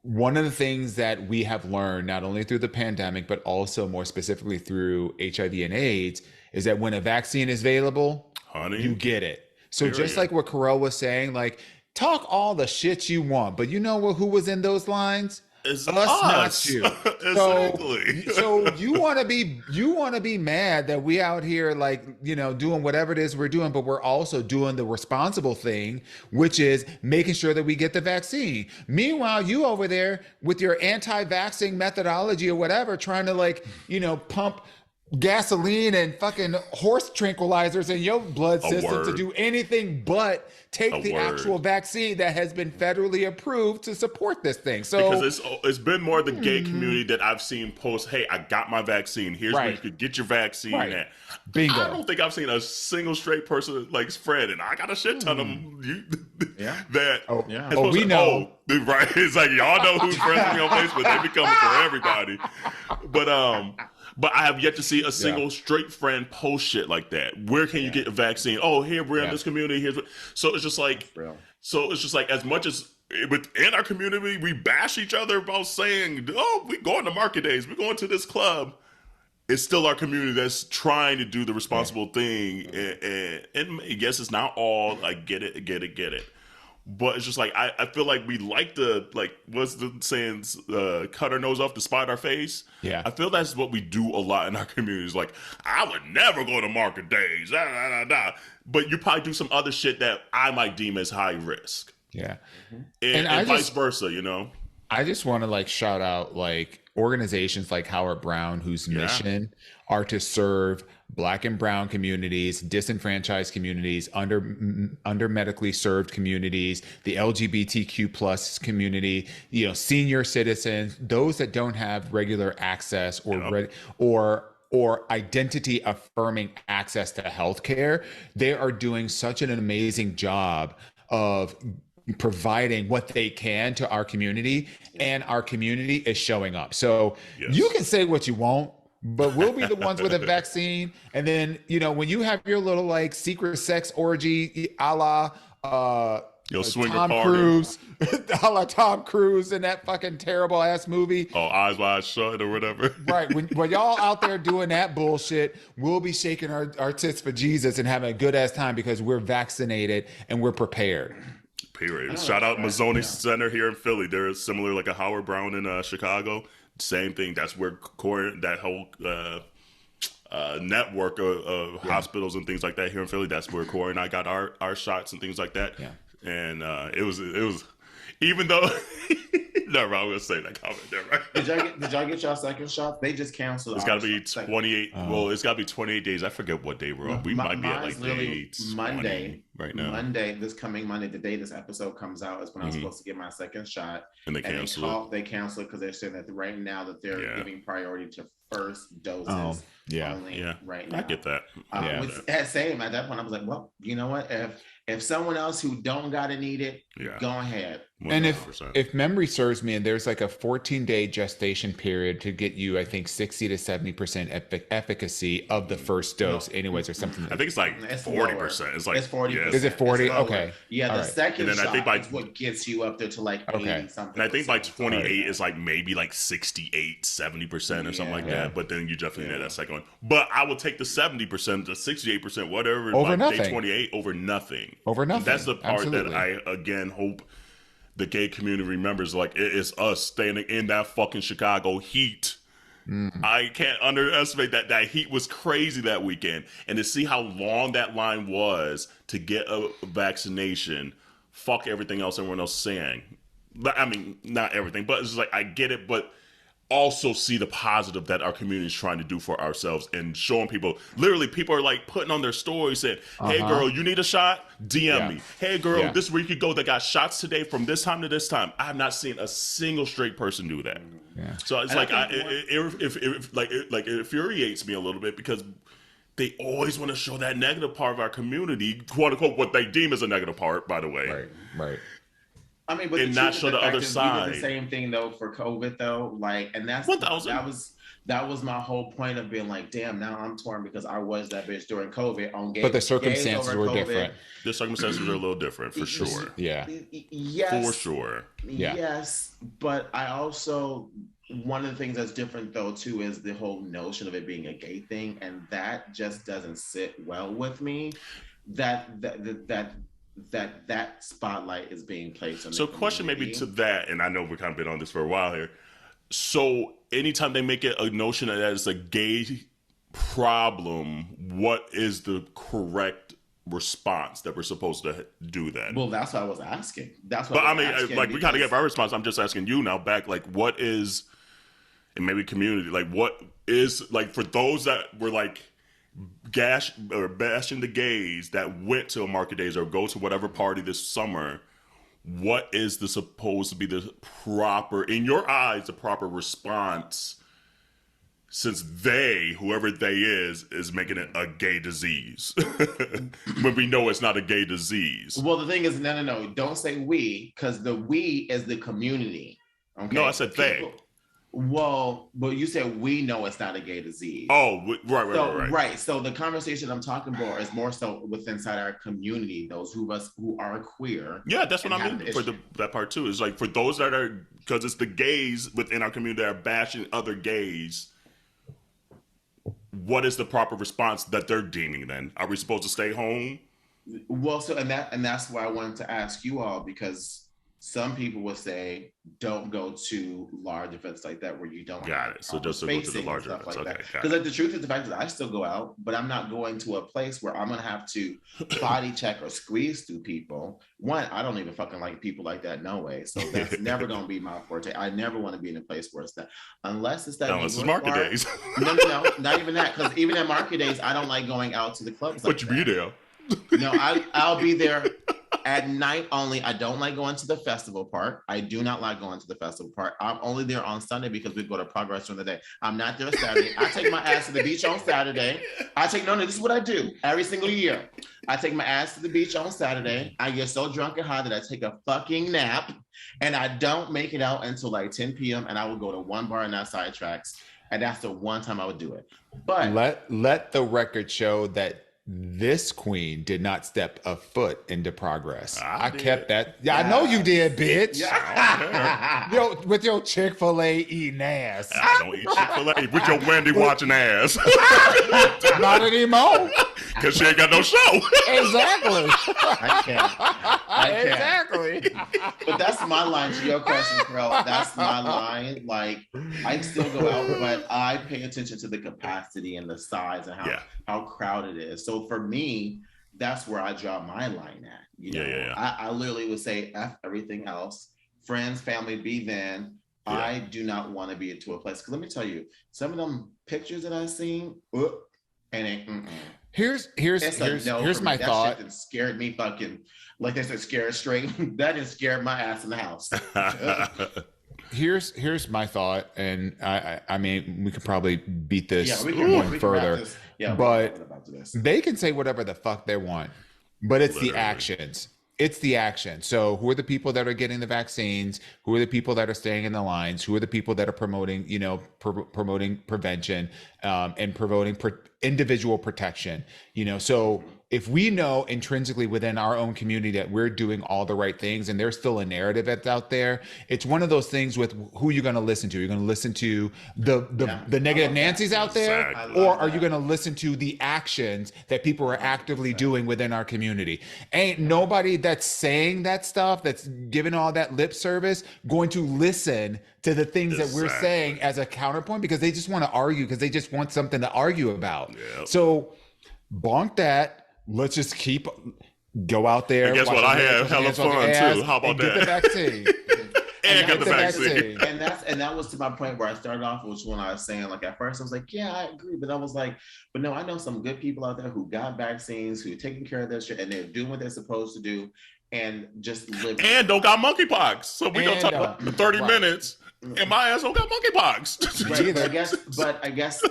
Speaker 3: one of the things that we have learned, not only through the pandemic but also more specifically through HIV and AIDS, is that when a vaccine is available, you get it. So just like what Kerel was saying, like, talk all the shit you want, but you know who was in those lines?
Speaker 2: It's us, not you.
Speaker 3: Exactly. So you want to be mad that we out here, like, you know, doing whatever it is we're doing, but we're also doing the responsible thing, which is making sure that we get the vaccine. Meanwhile, you over there with your anti-vaccine methodology or whatever, trying to, like, you know, pump gasoline and fucking horse tranquilizers in your blood system to do anything but take the actual vaccine that has been federally approved to support this thing. So
Speaker 2: because it's been more the gay community that I've seen post, hey, I got my vaccine. Here's where you could get your vaccine at.
Speaker 3: Bingo.
Speaker 2: I don't think I've seen a single straight person like Fred, and I got a shit ton of them that
Speaker 3: we know.
Speaker 2: Right. It's like y'all know who's friends with me on Facebook. They be coming for everybody. But I have yet to see a single straight friend post shit like that. Where can you get a vaccine? Oh, here we're in this community. So it's just like as much as within our community we bash each other about saying, oh, we going to market days, we're going to this club. It's still our community that's trying to do the responsible thing, and yes, it's not all. I get it. But it's just like I feel like we like to, like, what's the saying, cut our nose off to spite our face.
Speaker 3: Yeah,
Speaker 2: I feel that's what we do a lot in our communities. Like, I would never go to market days, but you probably do some other shit that I might deem as high risk.
Speaker 3: Yeah,
Speaker 2: and vice versa. You know,
Speaker 3: I just want to like shout out like organizations like Howard Brown, whose mission are to serve Black and brown communities, disenfranchised communities, under medically served communities, the LGBTQ plus community, senior citizens, those that don't have regular access or identity affirming access to healthcare. They are doing such an amazing job of providing what they can to our community, and our community is showing up. So you can say what you want, but we'll be the ones with a vaccine. And then, when you have your little like secret sex orgy a la Tom Cruise, a la Tom Cruise in that fucking terrible ass movie.
Speaker 2: Oh, Eyes Wide Shut or whatever.
Speaker 3: Right. When y'all out there doing that bullshit, we'll be shaking our tits for Jesus and having a good ass time because we're vaccinated and we're prepared.
Speaker 2: Period. Shout out Mazzoni Center here in Philly. They're similar, like a Howard Brown in Chicago. Same thing. That's where that whole network of hospitals and things like that here in Philly. That's where Corey and I got our shots and things like that. Yeah. And it was even though no, Rob, I'm gonna say that comment there, right?
Speaker 1: Did y'all get y'all second shot? They just canceled.
Speaker 2: It's got to be 28. Well, it's got to be 28 days. I forget what day we're on. We might be at like day
Speaker 1: Monday
Speaker 2: right now.
Speaker 1: This coming Monday, the day this episode comes out, is when I was supposed to get my second shot.
Speaker 2: And they canceled it.
Speaker 1: They canceled because they're saying that right now that they're giving priority to first doses. Only right now.
Speaker 2: I get that.
Speaker 1: Same at that point, I was like, well, you know what? If someone else who don't gotta need it, go ahead.
Speaker 3: 100%. And if memory serves me, and there's like a 14-day gestation period to get you, I think 60 to 70% efficacy of the first dose, anyways, or something.
Speaker 2: I think it's like 40%. It's like
Speaker 1: it's 40%.
Speaker 3: Is it 40? Okay.
Speaker 1: Yeah, the second shot is what gets you up there to like 80 something.
Speaker 2: And I think by 28 is like maybe like 68, 70% or something like that. But then you definitely need that second one. But I will take the 70%, the 68%, whatever,
Speaker 3: over nothing.
Speaker 2: Day 28 over nothing.
Speaker 3: Over nothing.
Speaker 2: That's the part that I again hope the gay community remembers. Like, it is us standing in that fucking Chicago heat. I can't underestimate that heat was crazy that weekend, and to see how long that line was to get a vaccination. Fuck everything else everyone else is saying. I mean, not everything, but it's just like, I get it, but also see the positive that our community is trying to do for ourselves and showing people. Literally, people are like putting on their stories saying, hey girl, you need a shot? DM me. Hey girl, this is where you could go that got shots today from this time to this time. I have not seen a single straight person do that. So it's like, it infuriates me a little bit because they always want to show that negative part of our community, quote unquote, what they deem as a negative part, by the way.
Speaker 3: Right.
Speaker 1: I mean, but
Speaker 2: and not show the other side.
Speaker 1: We did the same thing though for COVID though, like, and that's 1,000. That was my whole point of being like, damn, now I'm torn because I was that bitch during COVID on gay.
Speaker 3: But the circumstances were different.
Speaker 2: The circumstances are a little different for sure.
Speaker 1: Yes.
Speaker 2: For sure.
Speaker 1: Yes, but I also, one of the things that's different though too is the whole notion of it being a gay thing, and that just doesn't sit well with me. That spotlight is being placed on.
Speaker 2: So question maybe to that, and I know we've kind of been on this for a while here. So anytime they make it a notion that it's a gay problem, what is the correct response that we're supposed to do then?
Speaker 1: Well, that's what I was asking. That's what.
Speaker 2: But I mean, like, we kind of gave our response. I'm just asking you now back. Like, what is? maybe community, like what is like for those that were like bashing the gays that went to a market days or go to whatever party this summer, what is supposed to be the proper, in your eyes, the proper response, since whoever they is making it a gay disease when we know it's not a gay disease?
Speaker 1: Well, the thing is, no, don't say we, because the we is the community. Okay?
Speaker 2: No, I said they.
Speaker 1: Well, but you said we know it's not a gay disease.
Speaker 2: Oh, right.
Speaker 1: Right. So the conversation I'm talking about is more so inside our community, those of us who are queer.
Speaker 2: Yeah, that's what I mean for that part too. Is like for those that are, because it's the gays within our community that are bashing other gays. What is the proper response that they're deeming then? Are we supposed to stay home?
Speaker 1: Well, so and that's why I wanted to ask you all, because some people would say don't go to large events like that where you don't
Speaker 2: got it. So just to go to the larger events,
Speaker 1: like that. Because like the truth is the fact that I still go out, but I'm not going to a place where I'm gonna have to body check or squeeze through people. One, I don't even fucking like people like that, no way. So that's never gonna be my forte. I never want to be in a place where it's that, unless it's that.
Speaker 2: Unless it's market days.
Speaker 1: No, not even that. Because even at market days, I don't like going out to the clubs.
Speaker 2: But you be there.
Speaker 1: No, I'll be there at night only. I don't like going to the festival part. I do not like going to the festival part. I'm only there on Sunday because we go to Progress during the day. I'm not there Saturday. I take my ass to the beach on Saturday. No, this is what I do every single year. I take my ass to the beach on Saturday. I get so drunk and high that I take a fucking nap, and I don't make it out until like 10 p.m. and I will go to one bar and that sidetracks. And that's the one time I would do it. But
Speaker 3: let the record show that this queen did not step a foot into Progress. I kept that. Yeah, I know you did, bitch. Yeah. Yo, with your Chick-fil-A eating ass.
Speaker 2: I don't eat Chick-fil-A with your Wendy watching ass.
Speaker 3: Not anymore.
Speaker 2: Because she ain't got no show.
Speaker 3: Exactly.
Speaker 1: I can't.
Speaker 3: Exactly.
Speaker 1: But that's my line to your question, Kerel. That's my line. Like, I still go out, but I pay attention to the capacity and the size and how crowded it is. So for me, that's where I draw my line at. You know, I literally would say F everything else. Friends, family, be then. Yeah. I do not want to be into a place. Because let me tell you, some of them pictures that I've seen,
Speaker 3: Here's my thought.
Speaker 1: That shit scared me fucking, like they said, scared straight. That just scared my ass in the house.
Speaker 3: Here's my thought, and I mean, we could probably beat this one further. But they can say whatever the fuck they want, but it's the actions. It's the action. So who are the people that are getting the vaccines? Who are the people that are staying in the lines? Who are the people that are promoting, promoting prevention and promoting individual protection? So if we know intrinsically within our own community that we're doing all the right things and there's still a narrative that's out there, it's one of those things with who you're going to listen to. You're going to listen to the negative Nancy's out there, or are you going to listen to the actions that people are actively doing within our community? Ain't nobody that's saying that stuff, that's giving all that lip service, going to listen to the things that we're saying as a counterpoint, because they just want to argue, because they just want something to argue about. Yep. So bonk that. Let's just go out there.
Speaker 2: And guess what? I had hella fun too. How about that?
Speaker 3: Get the vaccine.
Speaker 2: and get the vaccine.
Speaker 1: And that was to my point where I started off, which when I was saying, like, at first I was like, yeah, I agree. But I was like, but no, I know some good people out there who got vaccines, who are taking care of their shit, and they're doing what they're supposed to do and just living.
Speaker 2: And don't got monkeypox. So we gonna talk about 30 minutes. And my ass don't got monkeypox.
Speaker 1: Right, I guess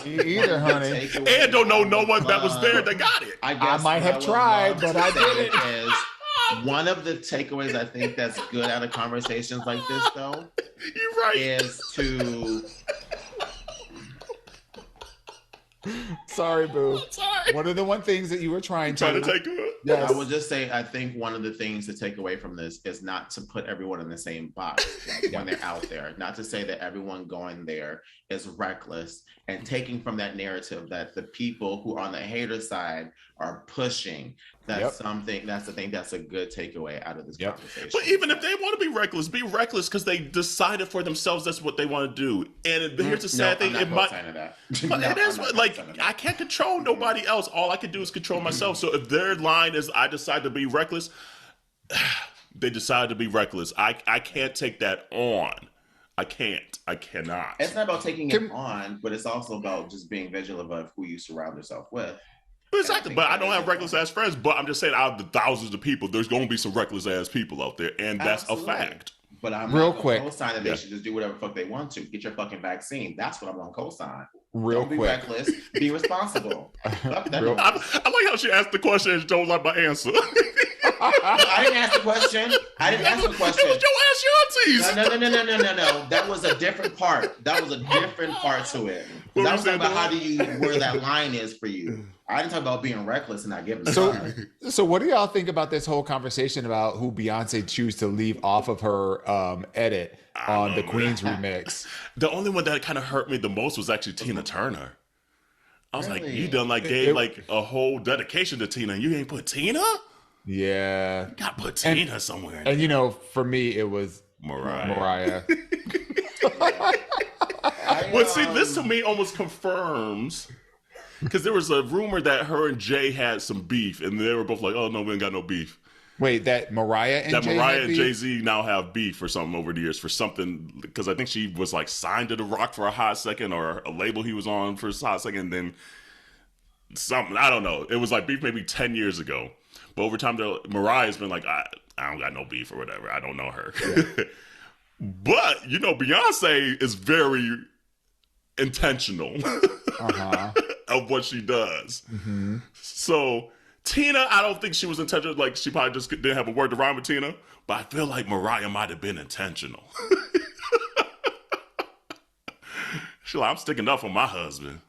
Speaker 3: either, honey.
Speaker 2: And don't know no one that was there that got it.
Speaker 3: I might have tried, but I didn't.
Speaker 1: One of the takeaways I think that's good out of conversations like this, though,
Speaker 2: you're right,
Speaker 1: is to.
Speaker 3: Sorry, boo. Sorry. What are the one things that you were trying to
Speaker 2: take good?
Speaker 1: Yes. I would just say, I think one of the things to take away from this is not to put everyone in the same box when they're out there. Not to say that everyone going there is reckless and taking from that narrative that the people who are on the hater side are pushing. That's the thing that's a good takeaway out of this conversation.
Speaker 2: But even if they want to be reckless because they decided for themselves that's what they want to do. And here's the sad thing. It might, but it is like, I can't control nobody else. All I can do is control myself. So if their line is, I decide to be reckless, they decide to be reckless. I can't take that on. I can't. I cannot.
Speaker 1: It's not about taking it on, but it's also about just being vigilant of who you surround yourself with.
Speaker 2: Exactly, but I don't have reckless ass friends. But I'm just saying, out of the thousands of people, there's going to be some reckless ass people out there, and that's a fact.
Speaker 1: But I'm
Speaker 3: real
Speaker 1: not
Speaker 3: quick
Speaker 1: co-sign that they should just do whatever the fuck they want to. Get your fucking vaccine. That's what I'm going to co-sign.
Speaker 3: Don't
Speaker 1: be reckless. Be responsible.
Speaker 2: I like how she asked the question and she don't like my answer.
Speaker 1: I didn't ask the question. I didn't ask the question.
Speaker 2: It was your Ask Yo Aunteas.
Speaker 1: No. That was a different part. That was a different part to it. I was talking about where that line is for you. I didn't talk about being reckless and not giving.
Speaker 3: So what do y'all think about this whole conversation about who Beyonce choose to leave off of her edit on the QueenS remix?
Speaker 2: The only one that kind of hurt me the most was actually Tina Turner. I was like, you done gave a whole dedication to Tina, and you ain't put Tina?
Speaker 3: Yeah,
Speaker 2: you gotta put Tina somewhere.
Speaker 3: And for me, it was Mariah.
Speaker 2: But see, this to me almost confirms, because there was a rumor that her and Jay had some beef, and they were both like, "Oh no, we ain't got no beef."
Speaker 3: Wait, that Mariah and
Speaker 2: Jay-Z now have beef or something over the years for something, because I think she was like signed to The Rock for a hot second, or a label he was on for a hot second, and then something, I don't know. It was like beef maybe 10 years ago. But over time, Mariah's been like, I don't got no beef or whatever. I don't know her. Yeah. But, Beyonce is very intentional of what she does. Mm-hmm. So Tina, I don't think she was intentional. Like, she probably just didn't have a word to rhyme with Tina. But I feel like Mariah might have been intentional. She's like, I'm sticking up for my husband.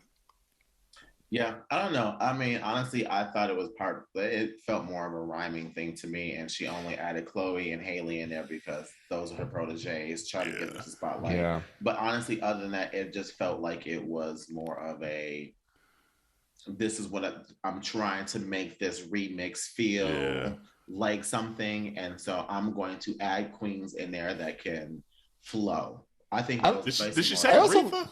Speaker 1: Yeah, I don't know. I mean, honestly, I thought it felt more of a rhyming thing to me, and she only added Chloe and Haley in there because those are her proteges, trying to get them to spotlight. Yeah. But honestly, other than that, it just felt like it was more of this is what I'm trying to make this remix feel like something, and so I'm going to add queens in there that can flow. I think.
Speaker 2: Did she say Aretha?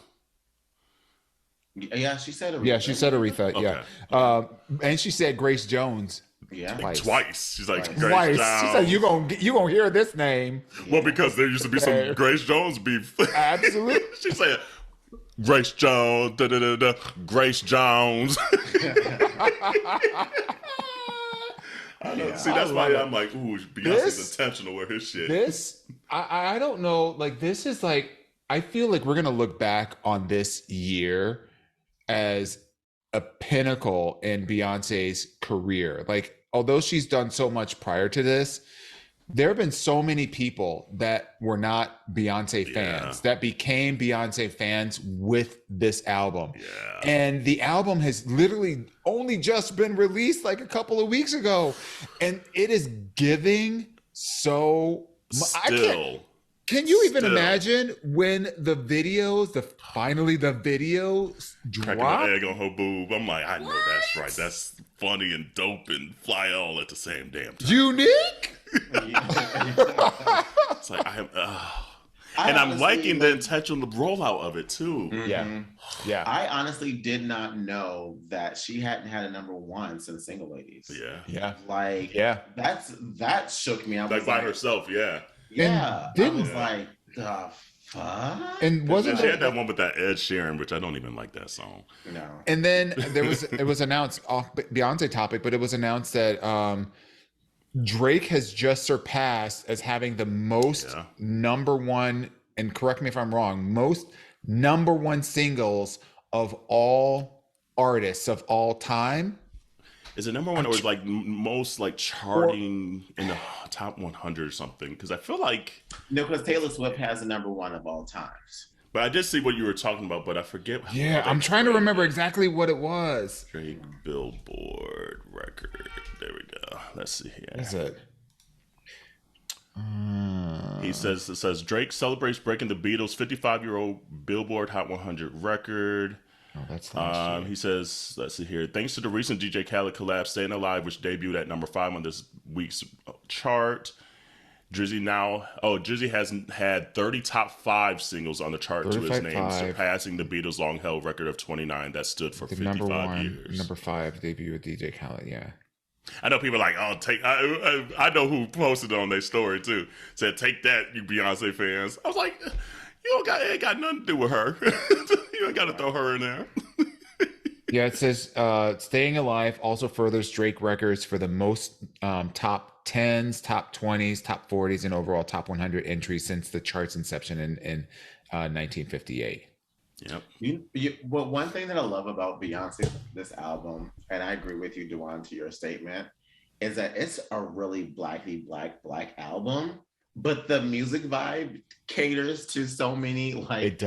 Speaker 1: Yeah, she said Aretha.
Speaker 3: Yeah, she said Aretha. Okay. Yeah, and she said Grace Jones.
Speaker 1: Yeah,
Speaker 2: twice. She's like
Speaker 3: Grace Jones. She said you gonna hear this name.
Speaker 2: Well, because there used to be some Grace Jones beef.
Speaker 3: Absolutely.
Speaker 2: She said Grace Jones. Grace Jones. See, that's why I'm like, ooh, Beyonce's intentional with his shit.
Speaker 3: I don't know. Like, this is like, I feel like we're gonna look back on this year as a pinnacle in Beyonce's career. Like, although she's done so much prior to this, there have been so many people that were not Beyonce fans that became Beyonce fans with this album. Yeah. And the album has literally only just been released like a couple of weeks ago. And it is giving so much. Can you even imagine when the video
Speaker 2: cracking
Speaker 3: dropped?
Speaker 2: an egg on her boob? I'm like, I know that's right. That's funny and dope and fly all at the same damn time.
Speaker 3: Unique?
Speaker 2: It's like, I'm liking the intentional rollout of it too.
Speaker 3: Mm-hmm. Yeah.
Speaker 1: I honestly did not know that she hadn't had a number one since Single Ladies.
Speaker 3: Yeah.
Speaker 1: Like, that shook me. I was
Speaker 2: by herself,
Speaker 1: Yeah, I was like, the fuck?
Speaker 3: And wasn't
Speaker 2: she had that one with that Ed Sheeran, which I don't even like that song.
Speaker 1: No.
Speaker 3: And then it was announced off Beyonce topic, but it was announced that Drake has just surpassed as having the most number one, and correct me if I'm wrong, most number one singles of all artists of all time.
Speaker 2: Is it number one or is like most like charting in the top 100 or something? Because I feel like
Speaker 1: because Taylor Swift has the number one of all times.
Speaker 2: But I did see what you were talking about, but I forget.
Speaker 3: Yeah, I'm trying to remember exactly what it was.
Speaker 2: Drake Billboard record. There we go. Let's see here.
Speaker 3: What is it?
Speaker 2: It says Drake celebrates breaking the Beatles' 55-year-old Billboard Hot 100 record.
Speaker 3: Oh, that's last year.
Speaker 2: He says, let's see here. Thanks to the recent DJ Khaled collab, Staying Alive, which debuted at number 5 on this week's chart. Drizzy has had 30 top 5 singles on the chart to his name, surpassing the Beatles' long-held record of 29 that stood for 55 years.
Speaker 3: Number 5 debut with DJ Khaled, yeah.
Speaker 2: I know people are like, I know who posted it on their story too. Said, take that, you Beyonce fans. I was like, It ain't got nothing to do with her. You ain't got to throw her in there.
Speaker 3: Yeah, it says Staying Alive also furthers Drake records for the most top 10s, top 20s, top 40s, and overall top 100 entries since the chart's inception in 1958.
Speaker 2: Yep.
Speaker 1: Well, one thing that I love about Beyonce, this album, and I agree with you, Dawon, to your statement, is that it's a really black album, but the music vibe caters to so many white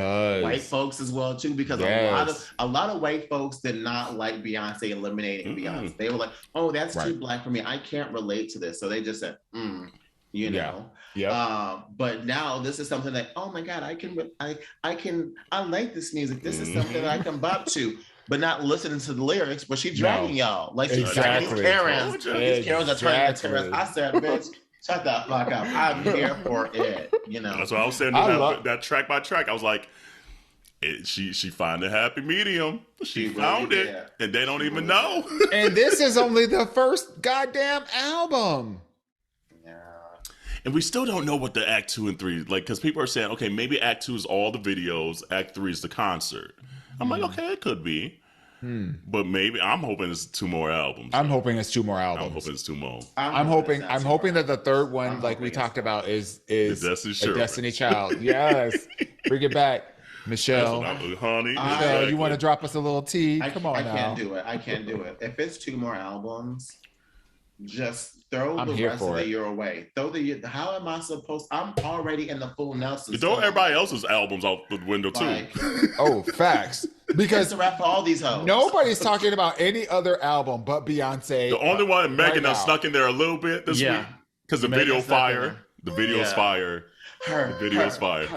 Speaker 1: folks as well too, because a lot of white folks did not like Beyonce eliminating Beyonce. They were like, oh, that's too black for me. I can't relate to this. So they just said, you know. Yeah. But now this is something that, oh my God, I like this music. This is something that I can bop to. But not listening to the lyrics, but she's dragging y'all. Like she's dragging these Karens. These Karens are turning into Karens. I said, bitch, shut the fuck up. I'm here for it. You know.
Speaker 2: That's what I was saying. That track by track, I was like, she found a happy medium. She found it, and they don't even know.
Speaker 3: And this is only the first goddamn album.
Speaker 2: Yeah. And we still don't know what the Act 2 and 3 like, because people are saying, okay, maybe Act 2 is all the videos, Act 3 is the concert. I'm like, okay, it could be. But maybe I'm hoping it's 2 more albums.
Speaker 3: I'm hoping it's 2 more albums.
Speaker 2: I'm hoping it's 2 more.
Speaker 3: I'm hoping that the third one, like we talked about, is a Destiny Child. Yes. Bring it back. Michelle.
Speaker 2: Honey.
Speaker 3: Michelle, you want to drop us a little tea? Come on now.
Speaker 1: I can't do it. If it's 2 more albums, just throw the rest of the year away. How am I supposed? I'm already in the full Nelson.
Speaker 2: Throw everybody else's albums out the window too.
Speaker 3: Oh, facts. Because
Speaker 1: the rap for all these hoes.
Speaker 3: Nobody's talking about any other album but Beyonce.
Speaker 2: The only one, Megan, that snuck in there a little bit this week because the video fire. The video's fire. The video's fire.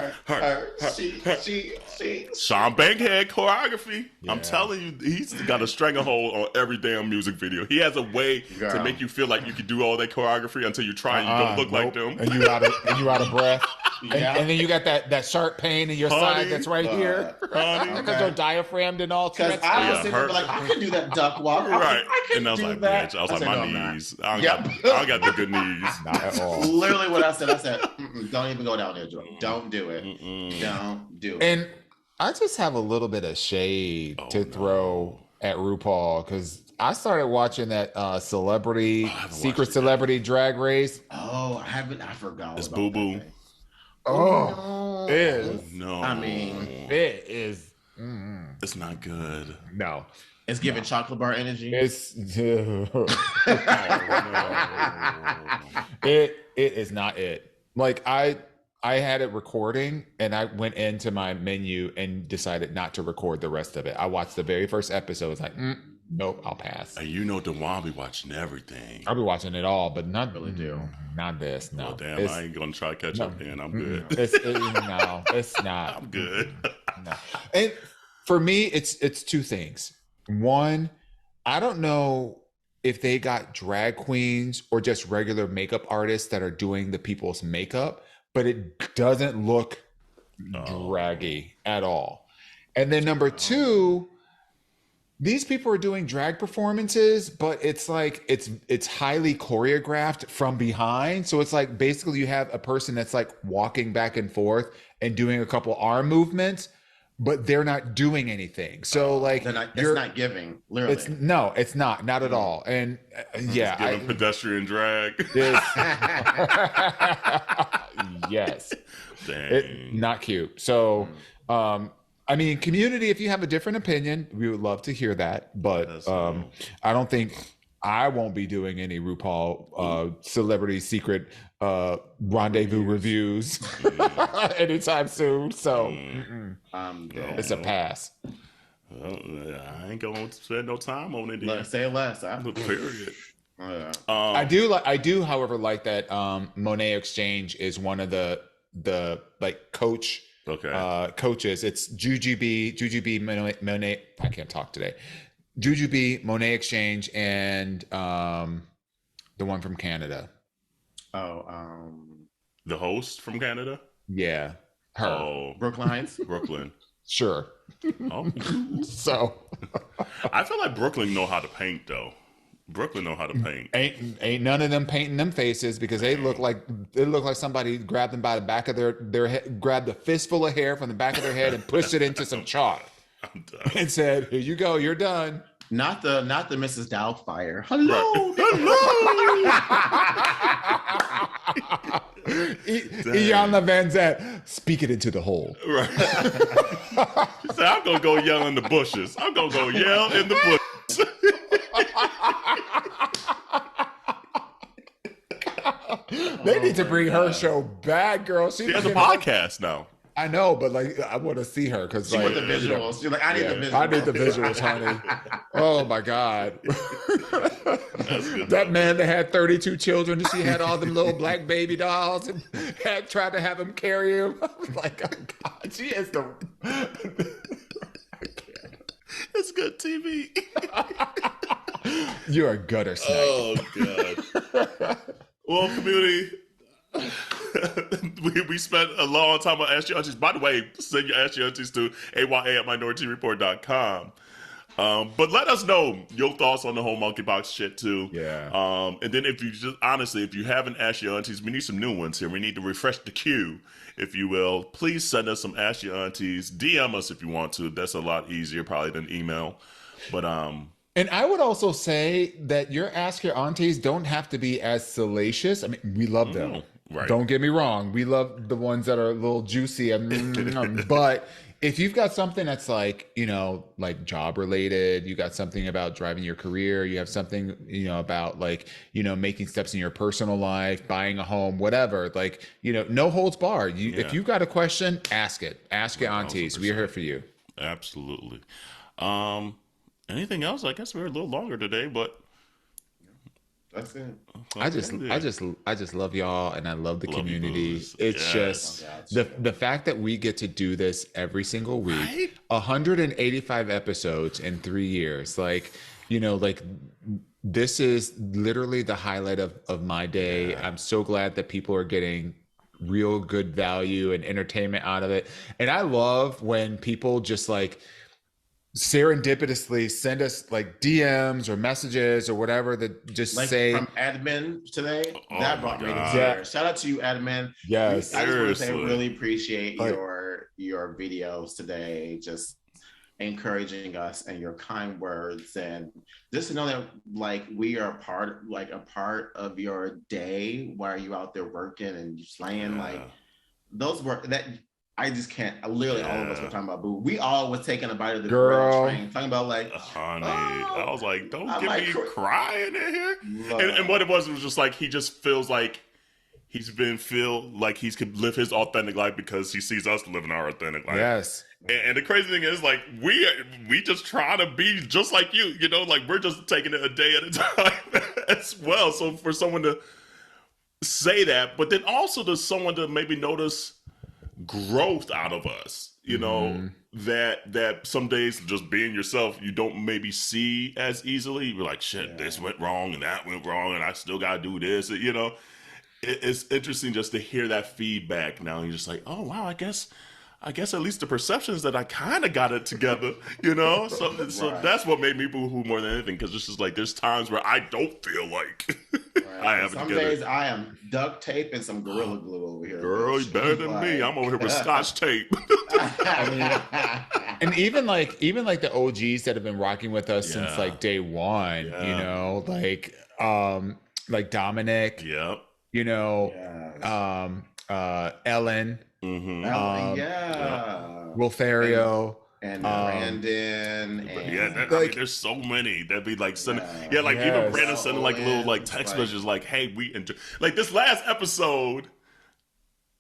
Speaker 2: Sean Bankhead choreography. Yeah. I'm telling you, he's got a stranglehold on every damn music video. He has a way to make you feel like you can do all that choreography until you try and you don't look like them.
Speaker 3: And you out of breath. And then you got that sharp pain in your side that's right here. Because you're diaphragmed and all.
Speaker 1: Because I was sitting there like, I can do that duck walk.
Speaker 2: Right.
Speaker 1: I can
Speaker 2: and I was
Speaker 1: do
Speaker 2: like,
Speaker 1: that.
Speaker 2: bitch. I was like, my knees. I don't got the good knees.
Speaker 3: Not at all.
Speaker 1: Literally what I said, don't even go down there, Joe. Don't do it. Don't do it.
Speaker 3: And I just have a little bit of shade to throw at RuPaul because I started watching that secret celebrity drag race.
Speaker 1: Oh, I haven't. I forgot.
Speaker 2: It's Boo Boo.
Speaker 3: Oh, it is.
Speaker 2: No.
Speaker 1: I mean,
Speaker 3: it is.
Speaker 2: It's not good.
Speaker 3: No.
Speaker 1: It's giving chocolate bar energy.
Speaker 3: It's it is not it. Like I had it recording and I went into my menu and decided not to record the rest of it. I watched the very first episode. It's like, nope, I'll pass.
Speaker 2: And you know, Dawon be watching everything.
Speaker 3: I'll be watching it all, but not
Speaker 1: really do.
Speaker 3: Not this. No.
Speaker 2: Oh, damn, I ain't gonna try to catch up then. I'm good.
Speaker 3: No, it's not.
Speaker 2: I'm good.
Speaker 3: No. And for me, it's 2 things. One, I don't know if they got drag queens or just regular makeup artists that are doing the people's makeup, but it doesn't look draggy at all. And then number 2, these people are doing drag performances, but it's like it's highly choreographed from behind. So it's like basically you have a person that's like walking back and forth and doing a couple arm movements, but they're not doing anything. So like
Speaker 1: it's not giving. Literally,
Speaker 3: it's not at all. And
Speaker 2: giving pedestrian drag.
Speaker 3: Yes,
Speaker 2: dang,
Speaker 3: not cute. So. I mean, community, if you have a different opinion, we would love to hear that. But I don't think I won't be doing any RuPaul celebrity secret rendezvous reviews anytime soon. So it's a pass.
Speaker 2: Well, I ain't going to spend no time on it.
Speaker 1: Let's say less.
Speaker 2: Period.
Speaker 3: I do, however, like that Monet Exchange is one of the like coaches. It's Jujubee, Monet. I can't talk today. Jujubee, Monet Exchange, and the one from Canada.
Speaker 2: The host from Canada.
Speaker 3: Yeah, her.
Speaker 2: Oh,
Speaker 1: Brooklyn Heights.
Speaker 2: Brooklyn.
Speaker 3: Sure.
Speaker 2: Oh.
Speaker 3: So
Speaker 2: I feel like Brooklyn know how to paint though. Brooklyn know how to paint.
Speaker 3: Ain't none of them painting them faces because they look like somebody grabbed them by the back of their head, grabbed a fistful of hair from the back of their head and pushed it into some chalk and said, "Here you go, you're done."
Speaker 1: Not the Mrs. Doubtfire. Hello,
Speaker 3: Iyanla Vanzant, speak it into the hole.
Speaker 2: Right. She said, "I'm gonna go yell in the bushes. I'm gonna go yell in the bushes."
Speaker 3: They need to bring her show back, girl.
Speaker 2: She has a podcast now.
Speaker 3: I know, but like, I want to see her because like
Speaker 1: the visuals. You're like, I need the visuals.
Speaker 3: I need the visuals, honey. Oh my God. That man that had 32 children, and she had all them little black baby dolls and had tried to have him carry him. I was like, oh God, she is the.
Speaker 2: It's good TV.
Speaker 3: You're a gutter snake.
Speaker 2: Oh God. Well, community. we spent a long time on Ask Yo Aunteas. By the way, send your Ask Yo Aunteas to aya@minoriteareport.com. But let us know your thoughts on the whole monkeypox shit too.
Speaker 3: Yeah.
Speaker 2: And then if you haven't Ask Yo Aunteas, we need some new ones here. We need to refresh the queue, if you will. Please send us some Ask Yo Aunteas. DM us if you want to. That's a lot easier probably than email. But
Speaker 3: and I would also say that your Ask Your Aunties don't have to be as salacious. I mean, we love them.
Speaker 2: Right.
Speaker 3: Don't get me wrong. We love the ones that are a little juicy. But if you've got something that's like, like job related, you got something about driving your career, you have something, about like, making steps in your personal life, buying a home, whatever, like, no holds barred. If you've got a question, ask it. Ask Your Aunties. 100%. We're here for you.
Speaker 2: Absolutely. Anything else? I guess we're a little longer today, but
Speaker 1: that's it.
Speaker 3: I just love y'all, and I love the community. It's just the fact that we get to do this every single week, right? 185 episodes in 3 years. Like, this is literally the highlight of my day. Yeah. I'm so glad that people are getting real good value and entertainment out of it. And I love when people just like serendipitously send us like DMs or messages or whatever that just like say
Speaker 1: from admin today. That brought me to tears. Shout out to you, admin.
Speaker 3: Yes,
Speaker 1: I just want to say really appreciate your videos today, just encouraging us and your kind words, and just to know that like we are a part of your day while you out there working and slaying. Like those work that I just can't. Literally, all of us were talking about boo. We all was taking a bite of the bread train, talking about like,
Speaker 2: honey. I was like, don't get me crying in here. And what it was just like he just feels like he could live his authentic life because he sees us living our authentic life.
Speaker 3: Yes.
Speaker 2: And the crazy thing is, like, we just try to be just like you. Like we're just taking it a day at a time as well. So for someone to say that, but then also to someone to maybe notice growth out of us, that some days just being yourself you don't maybe see as easily. You're like, shit, this went wrong and that went wrong and I still gotta do this. It's interesting just to hear that feedback now. You're just like, oh wow, I guess at least the perceptions that I kind of got it together, So that's what made me boo-hoo more than anything, because it's just like there's times where I don't feel like I have it together. Some days
Speaker 1: I am duct tape and some Gorilla Glue over here.
Speaker 2: Girl, you're better than me. I'm over here with Scotch tape.
Speaker 3: And even like the OGs that have been rocking with us since like day one, like Dominic.
Speaker 2: Yep.
Speaker 3: Ellen.
Speaker 1: Mm-hmm.
Speaker 3: Will Ferrio.
Speaker 1: And Brandon.
Speaker 2: There's so many that be like sending. Even Brandon sending like little like text messages like, "Hey, we enjoy." Like this last episode,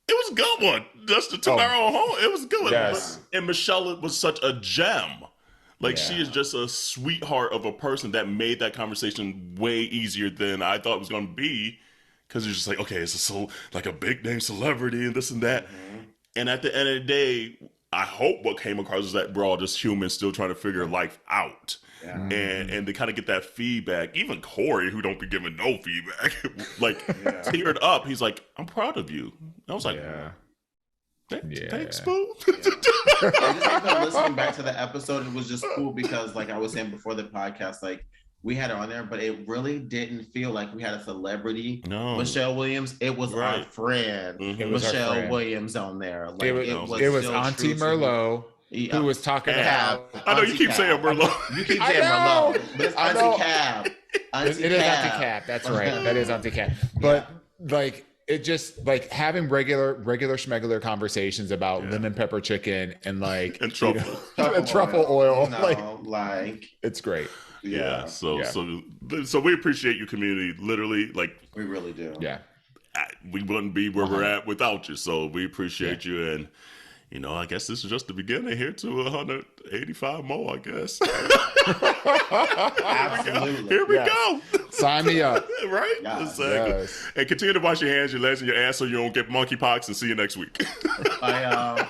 Speaker 2: it was a good one. Just to took our own home. It was a good one.
Speaker 3: Yes.
Speaker 2: And Michelle was such a gem. Like she is just a sweetheart of a person that made that conversation way easier than I thought it was going to be. Because it's just like, okay, it's like a big name celebrity and this and that. Mm-hmm. And at the end of the day, I hope what came across is that we're all just humans still trying to figure life out. Yeah. And to kind of get that feedback. Even Corey, who don't be giving no feedback, teared up. He's like, I'm proud of you. I was like, thanks, boo.
Speaker 1: I just listening back to the episode, it was just cool because like I was saying before the podcast, like we had her on there, but it really didn't feel like we had a celebrity.
Speaker 2: No.
Speaker 1: Michelle Williams. It was our friend, Michelle Williams on there. Like,
Speaker 3: it was Auntie Merlot. Who was talking about?
Speaker 2: I know you keep saying Merlot.
Speaker 1: You keep saying Merlot, but it's Auntie Cab.
Speaker 3: It is Auntie Cab. That's right. That is Auntie Cab. But like, it just like having regular schmegular conversations about lemon pepper chicken and like
Speaker 2: and truffle,
Speaker 3: truffle oil.
Speaker 1: Like
Speaker 3: it's great.
Speaker 2: Yeah. So we appreciate you, community. Literally, like
Speaker 1: we really do.
Speaker 3: Yeah.
Speaker 2: We wouldn't be where we're at without you. So we appreciate you. And I guess this is just the beginning. Here to 185 more, I guess.
Speaker 1: Absolutely.
Speaker 2: Here we go.
Speaker 3: Sign me up.
Speaker 2: Right? Yeah. Exactly. Yes. And continue to wash your hands, your legs, and your ass so you don't get monkeypox, and see you next week.
Speaker 1: Bye, y'all.